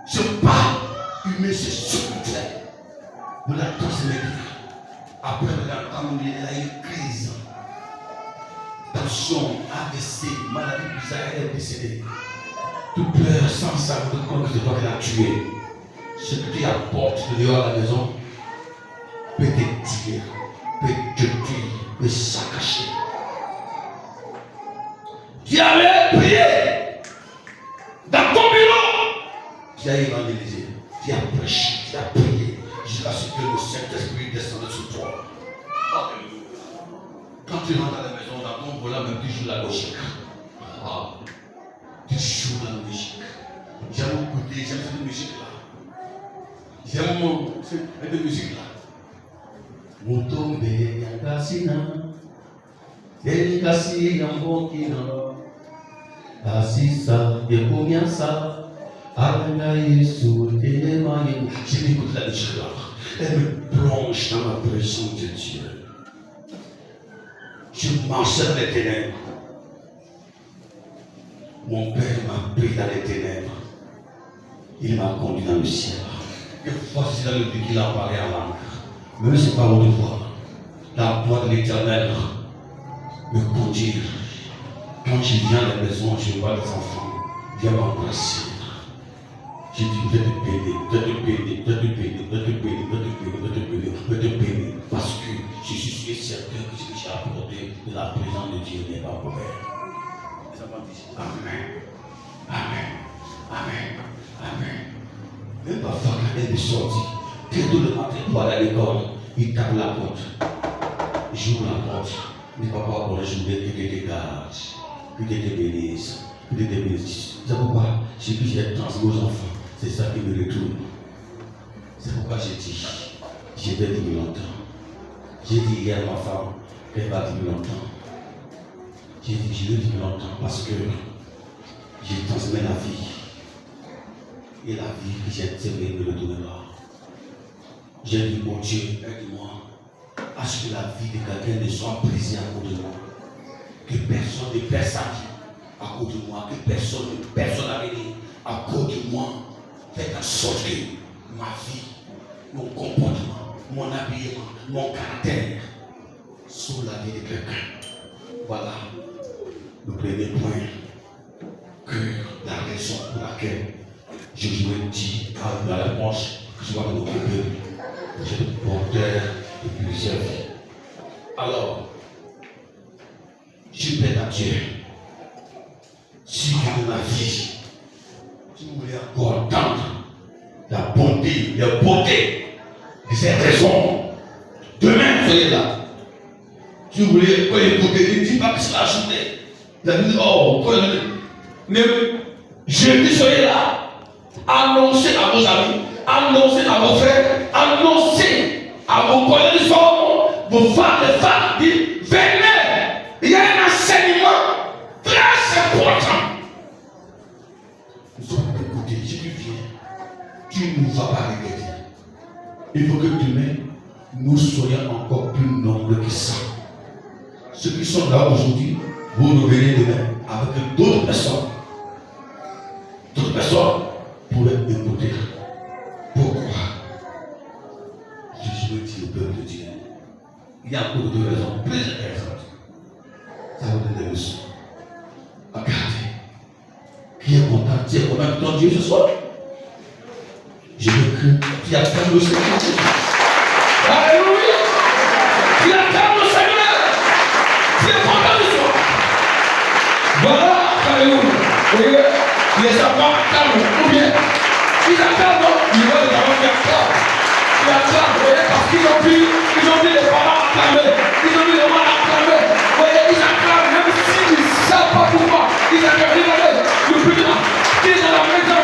C'est pas humain, c'est spirituel. Vous la transmettez. Après, elle a une crise. Tension, AVC, maladie bizarre, elle est décédée. Tu pleures sans savoir de quoi que c'est toi qui l'as tué. Ce que tu apportes dehors à la maison peut te tuer, peut te tuer, peut s'accacher. Tu allais prier dans ton bureau. Tu as évangélisé, tu as prêché, tu as prié jusqu'à ce que le Saint-Esprit descende sur toi. Quand tu rentres à la maison, dans ton volant, même tu joues la logique. Ah, tu joues la logique. J'aime écouter, j'aime cette musique-là. J'aime cette musique-là. Mutombe yakasina, delikasi yambokina, asisa yekomiasa, alanga yesu telemani. Je m'écoute la musique-là. Elle me plonge dans la présence de Dieu. Je m'enchaîne les ténèbres. Mon Père m'a pris dans les ténèbres. Il m'a conduit dans le ciel. Quelquefois, c'est dans le but qu'il a parlé en langue. Même si c'est pas votre voix. La voix de l'Éternel me conduit. Quand je viens à la maison, je vois les enfants. Viens m'embrasser. Je dis, je vais te bénir, je vais te bénir, je vais te bénir, je vais te bénir, je vais te bénir, je vais te bénir, je vais te bénir. Parce que je suis certain que ce que j'ai apporté de la présence de Dieu n'est pas mauvais. Les enfants disent Amen. Amen. Amen. Amen. Même parfois, quand elle est sortie, très tôt le matin pour aller à l'école, il tape la porte. J'ouvre la porte. Il dit papa, bonjour, que Dieu te garde, que Dieu te bénisse, que Dieu te bénisse. C'est pourquoi ce que j'ai transmis aux enfants, c'est ça qui me retourne. C'est pourquoi j'ai dit, je vais vivre longtemps. J'ai dit hier à ma femme qu'elle va vivre longtemps. J'ai dit, je vais vivre longtemps parce que j'ai transmis la vie. Et la vie que j'ai tirée ne le donnera. J'ai dit, mon Dieu, aide-moi à ce que la vie de quelqu'un ne soit brisée à cause de moi. Que personne ne perd sa vie à cause de moi. Que personne ne perd son avenir à cause de moi. Faites en sorte que ma vie, mon comportement, mon habillement, mon caractère sauve la vie de quelqu'un. Voilà le premier point. Que la raison pour laquelle Josué dit à la réponse que je vois dans nos peuple, je le porteur de plusieurs vies. Alors, je plaide à Dieu, si dans ma vie, si vous voulez encore entendre la bonté, la beauté de cette raison, demain, soyez là. Si vous voulez écouter, ne dites pas que c'est la journée. Vous allez dire, oh, mais jeudi, soyez là. Annoncez à vos amis, annoncez à vos frères, annoncez à vos collègues, vos femmes, les femmes, dites, venez, il y a un enseignement très important. Nous sommes écoutés, si tu viens, tu ne vas pas regretter. Il faut que demain, nous soyons encore plus nombreux que ça. Ceux qui sont là aujourd'hui, vous revenez demain avec d'autres personnes. D'autres personnes pourraient écouter. Pourquoi? Je me dis au peuple de Dieu, il y a beaucoup de raisons plus intéressantes. Ça vous donne des leçons. Regardez. Qui est content? Qui est content de ton Dieu ce soir? Je veux que tu attends le Seigneur. Alléluia! Tu attends le Seigneur. Tu es content de toi. Voilà, alléluia. Vous voyez, les enfants attendent, ou bien ils attendent, ils veulent les enfants qui attendent. Ils attendent, vous voyez, parce qu'ils ont vu les parents acclamer, ils ont vu les mamans acclamer. Vous voyez, ils acclament, même s'ils ne savent pas pourquoi. Ils acclament, regardez, le petit là, qui est dans la maison,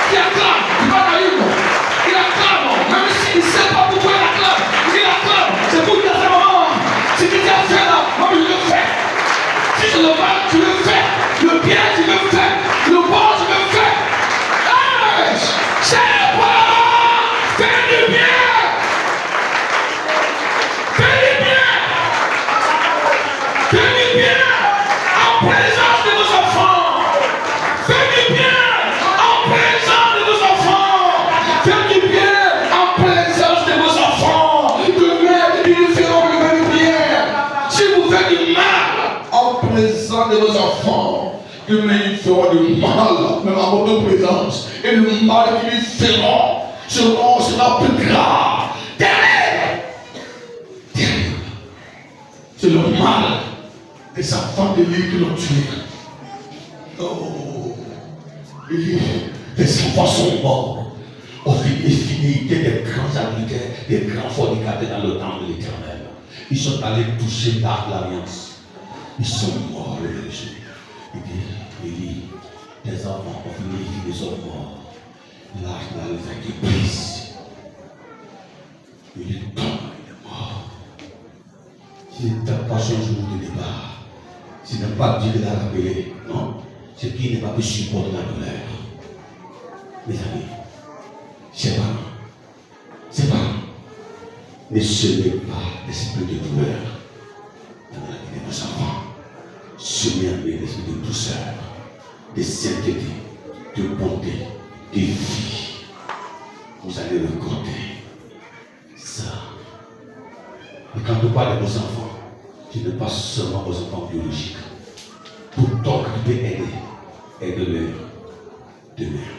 qui acclame, il va naïf, il acclame, même s'il ne sait pas pourquoi il acclame, c'est pour dire à sa maman, si tu t'es fait là, moi je le fais. Si c'est le mal, tu le fais, le bien, tu le fais, le bon, tu le fais. Hey, c'est bon, fais du bien, fais du bien, fais du bien, en présence de vos enfants, fais du bien. En présence de vos enfants, faites du bien en présence de vos enfants. Demain, ils feront le même bien. Si vous faites du mal en présence de vos enfants, demain ils feront du mal, même en votre présence. Et le mal qu'ils feront sera plus grave. Terrible. C'est le mal des enfants de l'île qui l'ont tué. Oh. Les enfants sont morts aux finalités des grands adultères, des grands fornicateurs dans le temple de l'Éternel. Ils sont allés toucher l'arc de l'alliance. Ils sont morts, les Jésus. Il dit, les enfants ont fini, ils sont morts. L'arc de l'alliance a été prise. Il est tombé, il est mort. Ce n'est pas son jour de départ. Ce n'est pas Dieu qui l'a rappelé, non. C'est qui n'est pas pu supporter la douleur. Mes amis, c'est pas, ne semez pas l'esprit de douleur dans la vie de nos enfants. Semez en eux l'esprit de douceur, de sainteté, de bonté, de vie. Vous allez recorder ça. Et quand on parle de nos enfants, ce n'est pas seulement aux enfants biologiques. Pour tant que tu peux aider, aide-leur demain.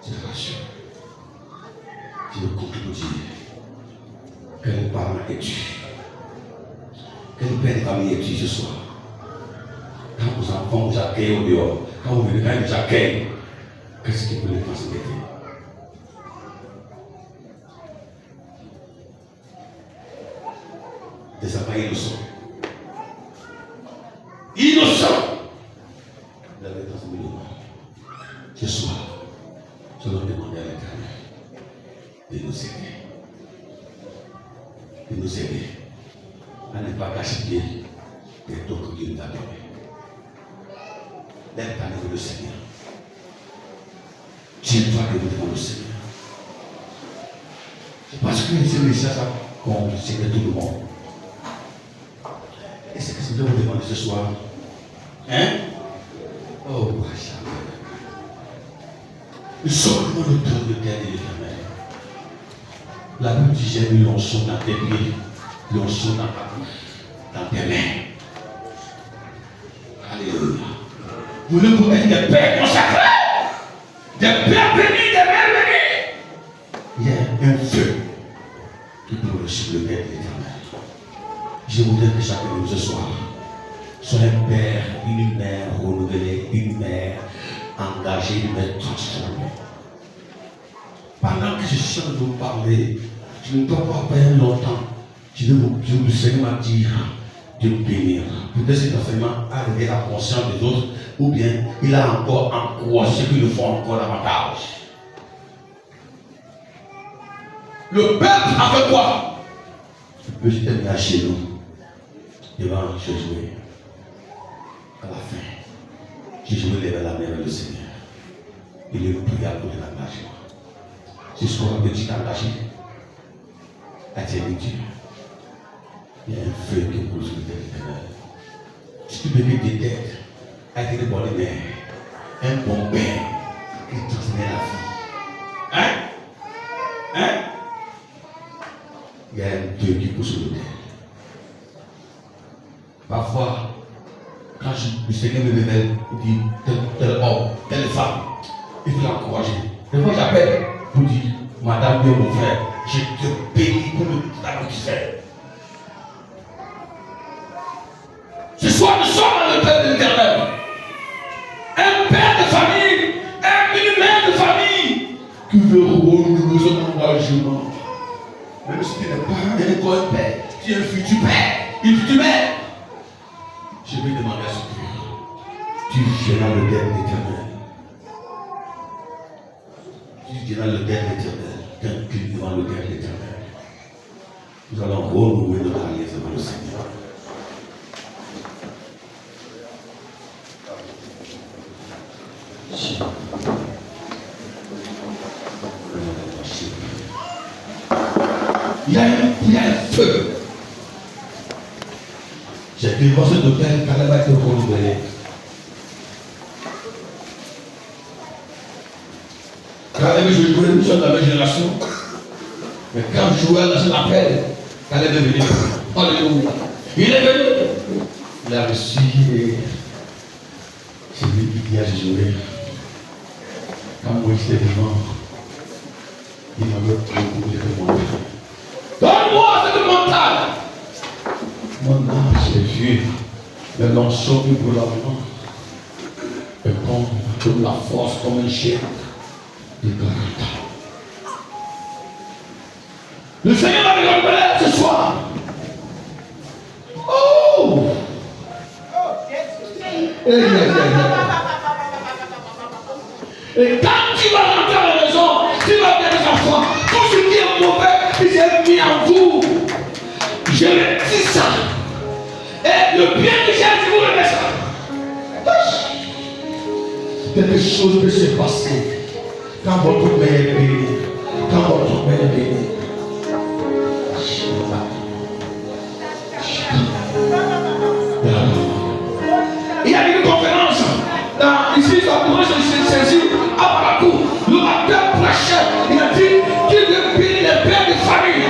Génération. Je veux conclure dire quel parent es-tu? Quel père de famille es-tu ce soir? Quand vos enfants vous accueillent au dehors, quand vous venez, quand ils vous accueillent, qu'est-ce que vous les pensez d'être? Des enfants innocents. Innocents! Vous avez transmis le nom. Ce soir, je vais demander à l'Éternel de nous aider. de nous aider à ne pas gaspiller les dons que Dieu nous a donnés. Lève ta main vers le Seigneur. Tiens-toi devant le Seigneur. C'est parce que ce message a concerné tout le monde. Et c'est ce que je vous demande ce soir. Hein? Oh, seulement le trône de terre et l'éternel. La Bible dit j'ai mis l'onction dans tes pieds, l'onction dans ta bouche, dans tes mains. Alléluia. Vous ne pouvez être des pères consacrés, des pères bénis, des mères bénies. Il y a un feu qui brûle sur le père de l'éternel. Je voudrais que chacun de nous ce soir soit un père, une mère renouvelée, une mère engagée, une mère transformée. Pendant que je suis en train de vous parler, je ne dois pas perdre longtemps. Je vous Seigneur m'a dit de bénir. Peut-être cet enseignement a réveillé la conscience des autres, ou bien il a encore encouragé ceux qui le font encore davantage. Le peuple a fait quoi? Le peuple est venu chez nous, devant Josué. À la fin, Josué levait la main vers le Seigneur. Il lui pria pour l'engagement. C'est ce qu'on a dit engagé. A été Dieu. Il y a un feu qui coule sur le terre. Si tu bénis des têtes, a été de bonnes mères, un bon père qui transmet la vie. Hein? Hein? Il y a un Dieu qui pousse sur le terre. Parfois, quand le Seigneur me révèle, il dit tel homme, telle femme, il faut l'encourager. Et moi j'appelle pour dire, madame, bien mon frère, je te bénis pour le travail que tu fais. Ce soir, nous sommes dans le Père de l'Éternel. Un père de famille, une mère de famille qui veut renouveler son engagement. Même si tu n'es pas encore un père, tu es un futur père, une future mère. Je vais demander à ce Dieu, tu viens dans le Père de l'Éternel. Tu viens dans le Père de l'Éternel. T'inclines devant le Père de l'Éternel. Nous allons renouveler notre alliance devant le Seigneur. Il y a un feu. J'ai devant ce hôtel, Caleb a été renouvelé. Caleb et Josué, nous sommes dans la même génération. Mais quand Joël a son appel, Caleb est venu. Alléluia. Il est venu. Il a reçu. C'est lui qui dit à Josué. Quand Moïse était vivant, il m'a dit que je vais monter. Donne-moi cette montagne. Mon âge est vieux, mais l'onction du gouvernement est comme la force, comme un chien de Golgotha. Le Seigneur va me renouveler ce soir. Oh! Et quand tu vas rentrer à la maison, tu vas dire aux enfants, tout ce qui est mauvais, j'ai mis en vous. Je le dis ça. Et le bien que j'ai dit, vous le ça. Quelque chose peut se passer quand votre mère est bénie. Quand votre mère est bénie. Il y a une conférence ici, ça pourrait se saisir à Barakou. Le matin prêchait, il a dit qu'il veut bénir les pères de famille.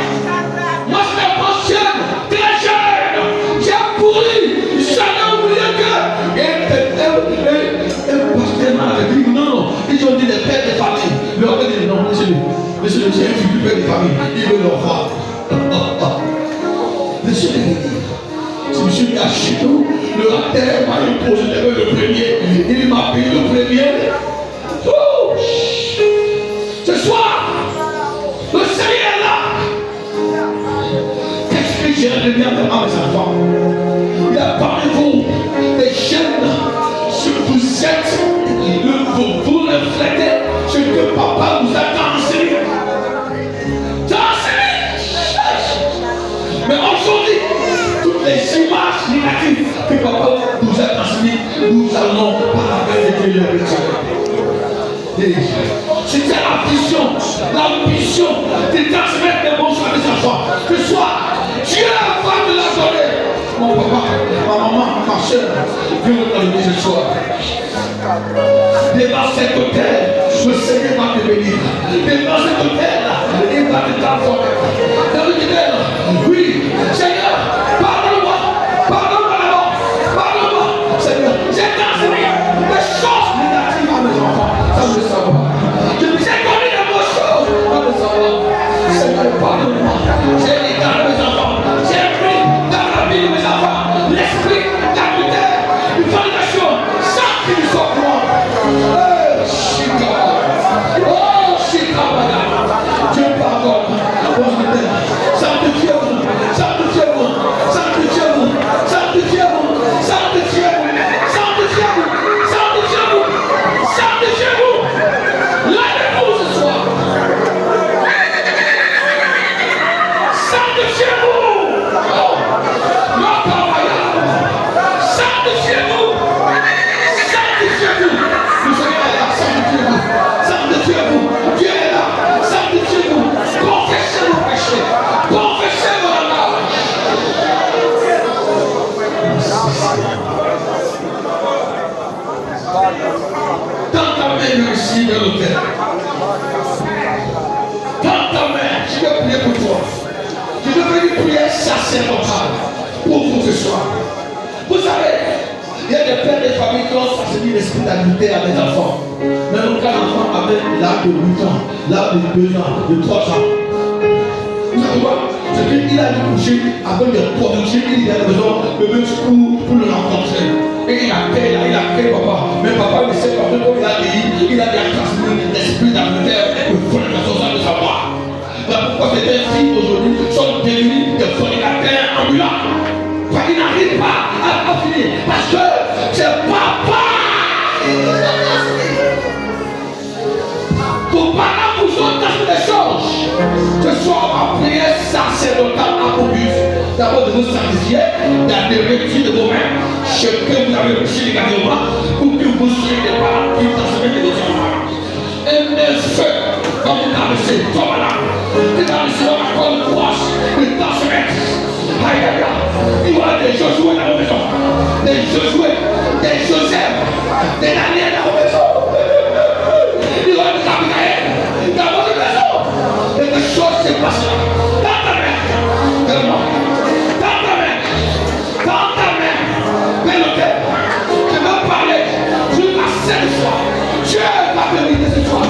Moi, je suis ancien, très jeune. J'ai couru, j'en ai oublié que. Et le pasteur m'a dit non, ils ont dit les pères de famille. Le roi dit non, laissez-le, c'est un futur père de famille. Il veut le voir. Laissez-le dire. Je me suis mis à Chido, le rater m'a imposé le premier, il m'a payé le premier. Oh! Ce soir, le Seigneur est là. Qu'est-ce que j'ai de bien à mes enfants? Il y a parmi vous des jeunes, si vous êtes, vous reflétez ce que papa vous a enseigné. Mais aujourd'hui, toutes les images négatives que papa nous a transmises, nous allons par la grâce de Dieu les retirer. C'était l'ambition de transmettre des bons choix à mes enfants. Ce soir, Dieu va me la donner. Mon papa, ma maman, ma soeur, Dieu me l'a donné ce soir. Devant cet hôtel, le Seigneur va te bénir. Devant cet hôtel, il va te transformer. Dans le hôtel, oui, Seigneur, pardonne-moi, pardonne-moi, Seigneur, j'ai transmis des choses négatives à mes enfants, sans le savoir. J'ai commis de bonnes choses, sans le savoir. Seigneur, pardonne-moi, j'ai égaré mes enfants, j'ai pris dans la vie de mes enfants l'esprit d'adultère, de fornication, sans qu'ils soient moi. Dieu pardonne. Sanctifiez-vous, sanctifiez-vous, sanctifiez-vous, sanctifiez-vous, sanctifiez-vous, sanctifiez-vous, sanctifiez-vous, sanctifiez-vous. Levez-vous ce soir. Sanctifiez-vous. Sanctifiez-vous. Sanctifiez-vous. Nous sommes là, sanctifiez-vous. Sanctifiez-vous. Dieu est là. Sanctifiez-vous. Confessez vos péchés. Confessez vos erreurs. Tends ta main ici de l'autel. Tends ta main. Je vais prier pour toi. Je vais faire une prière sacerdotale pour vous ce soir. Vous savez, il y a des pères de famille qui ont transmis l'esprit d'adultère à des enfants. Même quand l'enfant avait l'âge de 8 ans, l'âge de 2 ans, de 3 ans. Vous savez quoi? C'est qu'il a dû coucher avec des productions, il a besoin de même secours pour le rencontrer. Et il a fait papa. Mais papa ne sait pas comment il a dit, il a bien transmis l'esprit d'adultère et de fornication sans le savoir. Pourquoi ces deux filles aujourd'hui sont devenues des fornicateurs ambulants? Parce qu'ils n'arrivent pas à finir. Parce que c'est papa. Vos parents vous ont transmis des choses. Ce soir, on va prier sacerdotale à vos buts. D'abord de vous sanctifier, d'adhérer de vos mains. Ce que vous avez reçu négativement, pour que vous soyez des parents qui transmettent les enfants. Et le feu va vous traverser, comme là. Et dans le soir, comme proche, de transmettre. Aïe aïe aïe. Il y aura des Josué dans vos maisons. Des Josué, des Joseph, des Daniel dans vos maisons. Il y aura des Abigail dans votre maison. Et des choses se passeront. Dans ta main. Donne-moi. Dans ta main. Dans ta main. Mais l'autel. Je veux parler sur la scène ce soir. Dieu va bénir ce soir.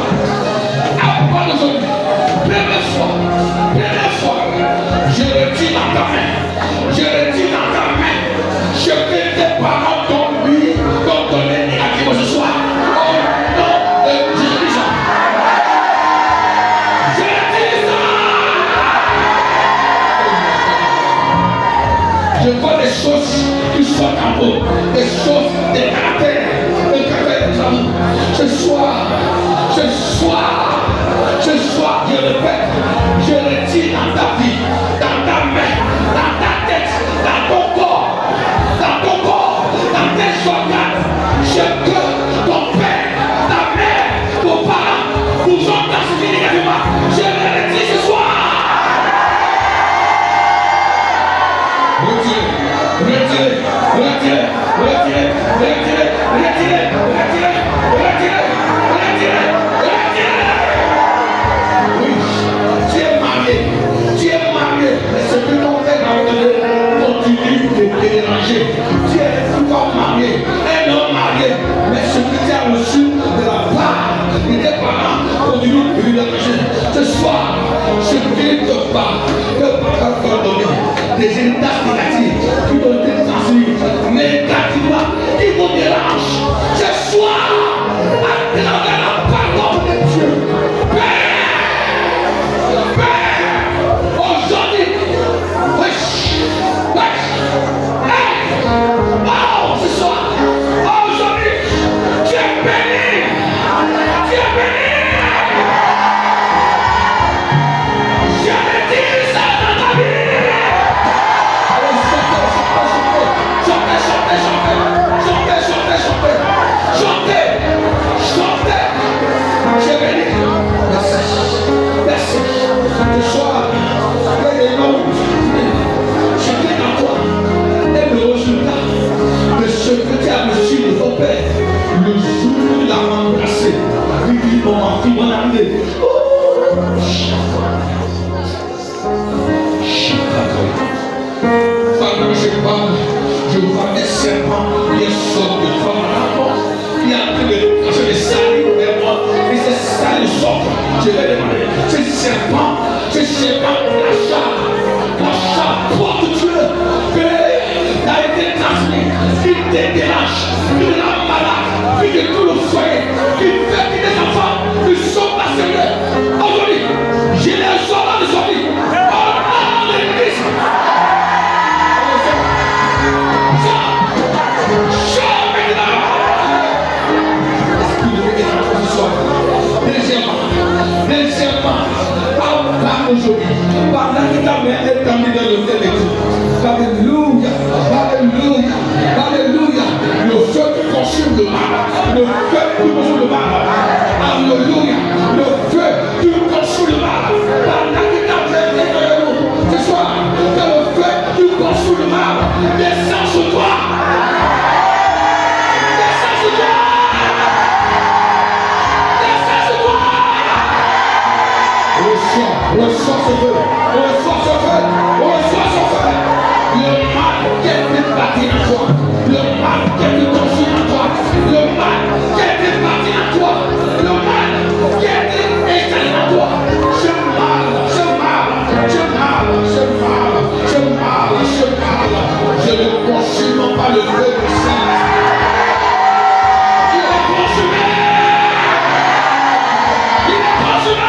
À part d'aujourd'hui. Première fois. Je le dis dans ta main. Je le dis dans ta main. Je vais tes parents t'ont donné négativement ce soir. Au nom de Jésus. Je le dis ça. Je vois des choses qui sont en vous. Des choses, des caractères. Des caractères des amours. Ce soir, je le répète, je le dis dans ta vie, dans ta main, dans ta tête, dans ton corps, dans tes organes. Je que ton père, ta mère, vos parents vous ont transmis négativement. Je le dis ce soir. Retirez. Tu es marié, mais ce que ton père a donné continue de te déranger. Tu es encore marié, un homme marié, mais ce que tu as reçu de la part de tes parents continue de te déranger. Ce soir, je viens te parler que papa t'a donné des héritages négatifs qui t'ont été transmis négativement, qui vous dérangent. Ce soir, à travers la parole de Dieu, aujourd'hui, ce soir, aujourd'hui, tu es béni. Je le dis ça dans ta vie. je vais demander. Ce serpent, la chatte, porte Dieu, que a été transmis, qui te dérange, qui te rend malade, qui te tout le foyer, qui fait que tes enfants ne sont pas sérieux. Aujourd'hui, j'ai les ordres de sortie. Au nom de Christ. Deuxièmement, parle aujourd'hui. Pendant que ta mère est tendue dans le ciel de Dieu. Alléluia, alléluia, alléluia. Le feu qui consume le mal. Le feu qui consume le mal. Alléluia. Le feu qui consume le mal. Pendant que ta mère est derrière nous. Ce soir, que le feu qui consume le mal descend sur toi. Descend sur toi. Reçois ce feu, reçois ce feu, reçois ce feu. Le mal qui est bâti en toi, le mal qui est conçu en toi, le mal qui est bâti en toi, le mal qui est installé en toi. Ce mal, je le consume par le feu du Saint. Il est consumé. Il est consumé.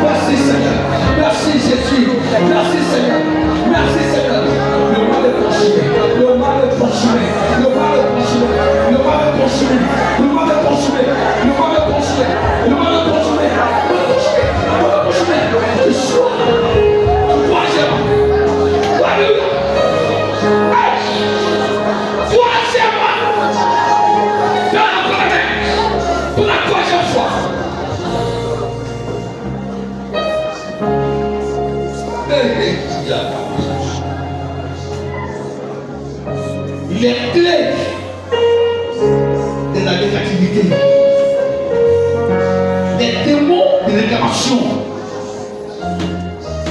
Merci Seigneur, merci Jésus, merci Seigneur, merci Seigneur. Le mal est consumé, le mal est consumé, le mal est consumé, le mal est consumé, le mal est consumé, le mal est consumé, le mal est consumé, le mal est consumé. Je suis troisième. Alléluia. Troisièmement, pour la troisième fois. Les clés de la négativité, les démons de réclamation,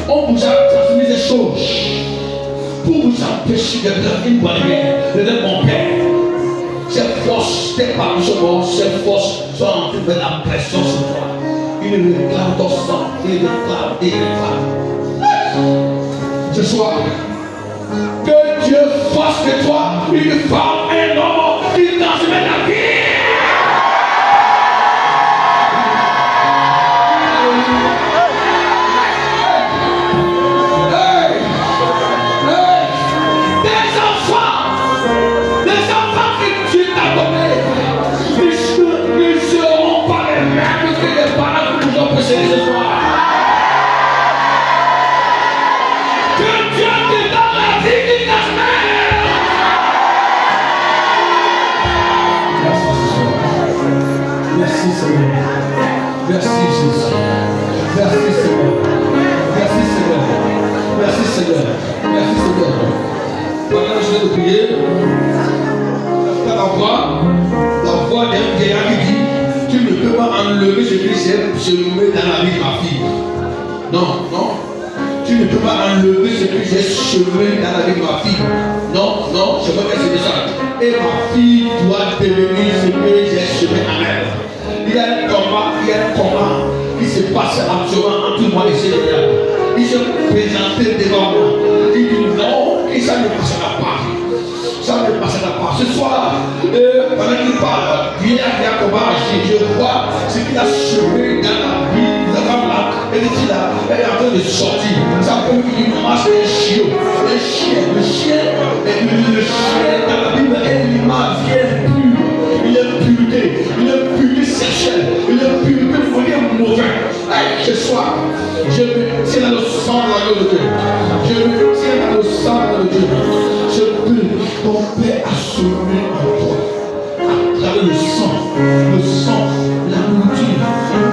on vous a transmis des choses pour vous empêcher de faire une barrière, de dire mon père. Ces forces, tes parents sont morts, ces forces sont en train de mettre la pression sur toi. Ils réclament ton sang, ils réclament. Ce soir, que Dieu fasse de toi une femme, un homme qui transmet la vie. Ce soir, que Dieu te donne la vie qui transmet. Merci Seigneur, merci Jésus, merci Seigneur, merci Seigneur, merci Seigneur, merci Seigneur. Pendant que je vais te prier, la voix d'un vieillard qui dit: tu ne peux pas enlever ce que j'ai semé dans la vie de ma fille. Non, non. Tu ne peux pas enlever ce que j'ai semé dans la vie de ma fille. Non, non, je veux que c'est ça. Et ma fille doit devenir ce que j'ai semé en elle. Il y a un combat qui se passe absolument entre moi et Seigneur. Il se présentait devant moi. Il dit non, et ça ne passera pas. Ça ne passera pas. Ce soir, pendant qu'il parle, il y a un combat agir. Je vois ce qu'il a semé dans la vie de la femme là. Elle est en train de sortir. Ça peut être une masse de chien. Le chien dans la Bible est l'image pure. Il est pureté. Il est pureté sexuelle. Il est pureté pour dire mauvais. Ce soir, je me tiens dans le sang de Dieu. Je me tiens dans le sang de Dieu. Je peux, ton Père a semé en toi. À travers le sang, la nourriture,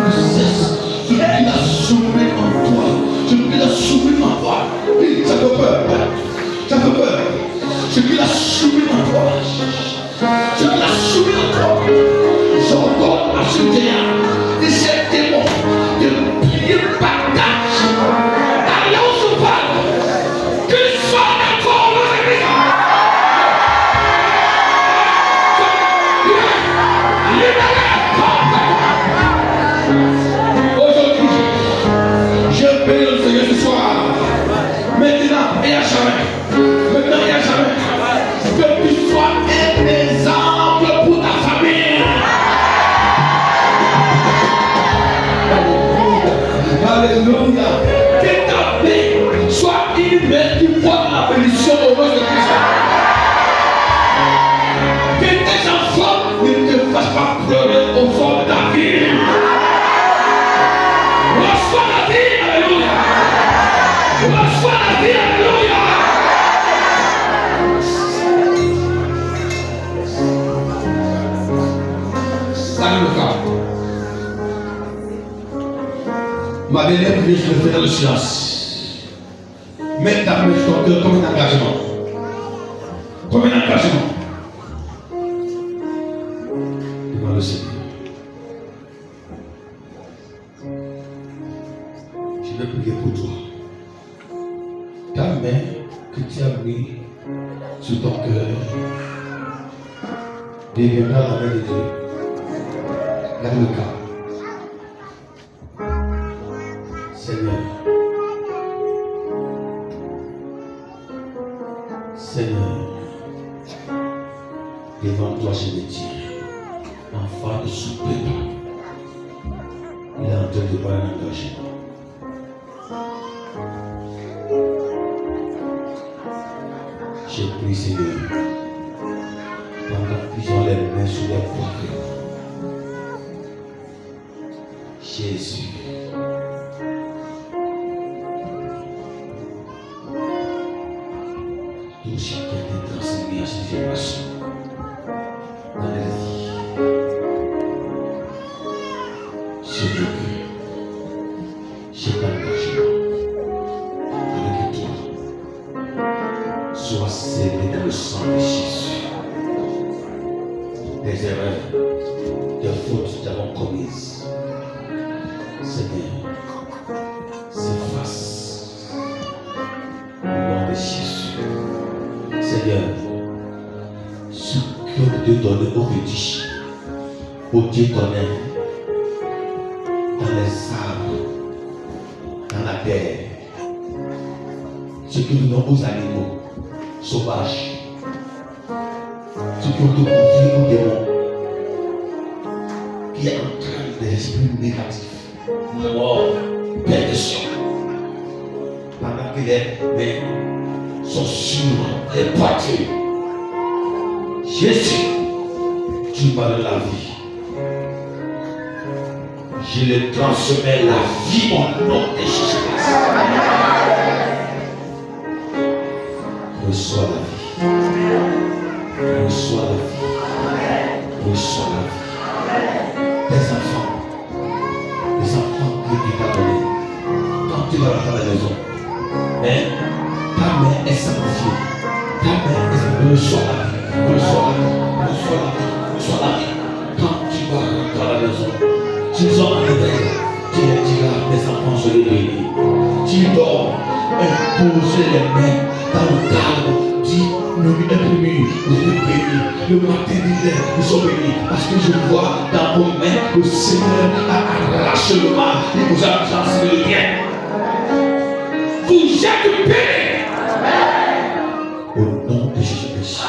le cesse. Ce qu'il a semé en toi. Ce qu'il a semé en toi. Oui, ça fait peur. Ça fait peur. Ce qu'il a semé en toi. Ce qu'il a semé en toi. J'ordonne à ce Seigneur de ces démons de plier bataille dernière prière, je le fais dans le silence. Mets ta main sur ton cœur comme un engagement. Comme un engagement. Devant le Seigneur. Je vais prier pour toi. Ta main que tu as mis sur ton cœur deviendra la main de Dieu. Regarde le cas. Seigneur, devant toi je me tiens, enfant de ce peuple. Il est en train de prendre un engagement. J'ai pris, Seigneur, pendant qu'ils ont les mains sur les poitrines. Jésus. Tout ce qui a été transmis à ces générations dans la vie, je veux que cet engagement avec toi soit scellé dans le sang de Jésus. Des erreurs, des fautes que nous avons commises, Seigneur, s'efface au nom de Jésus. Seigneur, ce que Dieu donnait aux petits, aux Dieu donnait dans les arbres, dans la terre, ce que nous donnons aux animaux sauvages, ce que nous donnons aux démons, qui est en train des esprits négatifs, mort, perdition, pendant que les mains sont sur les poitrines. Jésus, tu m'as donné la vie. Je les transmets la vie au nom de Jésus-Christ. Reçois la vie. Reçois la vie. Reçois la vie. Tes enfants que tu t'as donné, quand tu vas rentrer à la maison, ta main est sanctifiée. Ta main est sanctifiée. Reçois la vie. Reçois la vie. Reçois la vie. Reçois la vie. Quand tu vas rentrer à la maison, tu sors en éveil, tu les diras, mes enfants soyez bénis. Tu dors, imposer les mains dans le cadre, dis, nous imprimés, nous sommes bénis. Le matin, nous sommes bénis, parce que je vois dans vos mains, le Seigneur a arraché le mal, il vous a transmis le bien. Vous êtes bénis. Au nom de Jésus-Christ.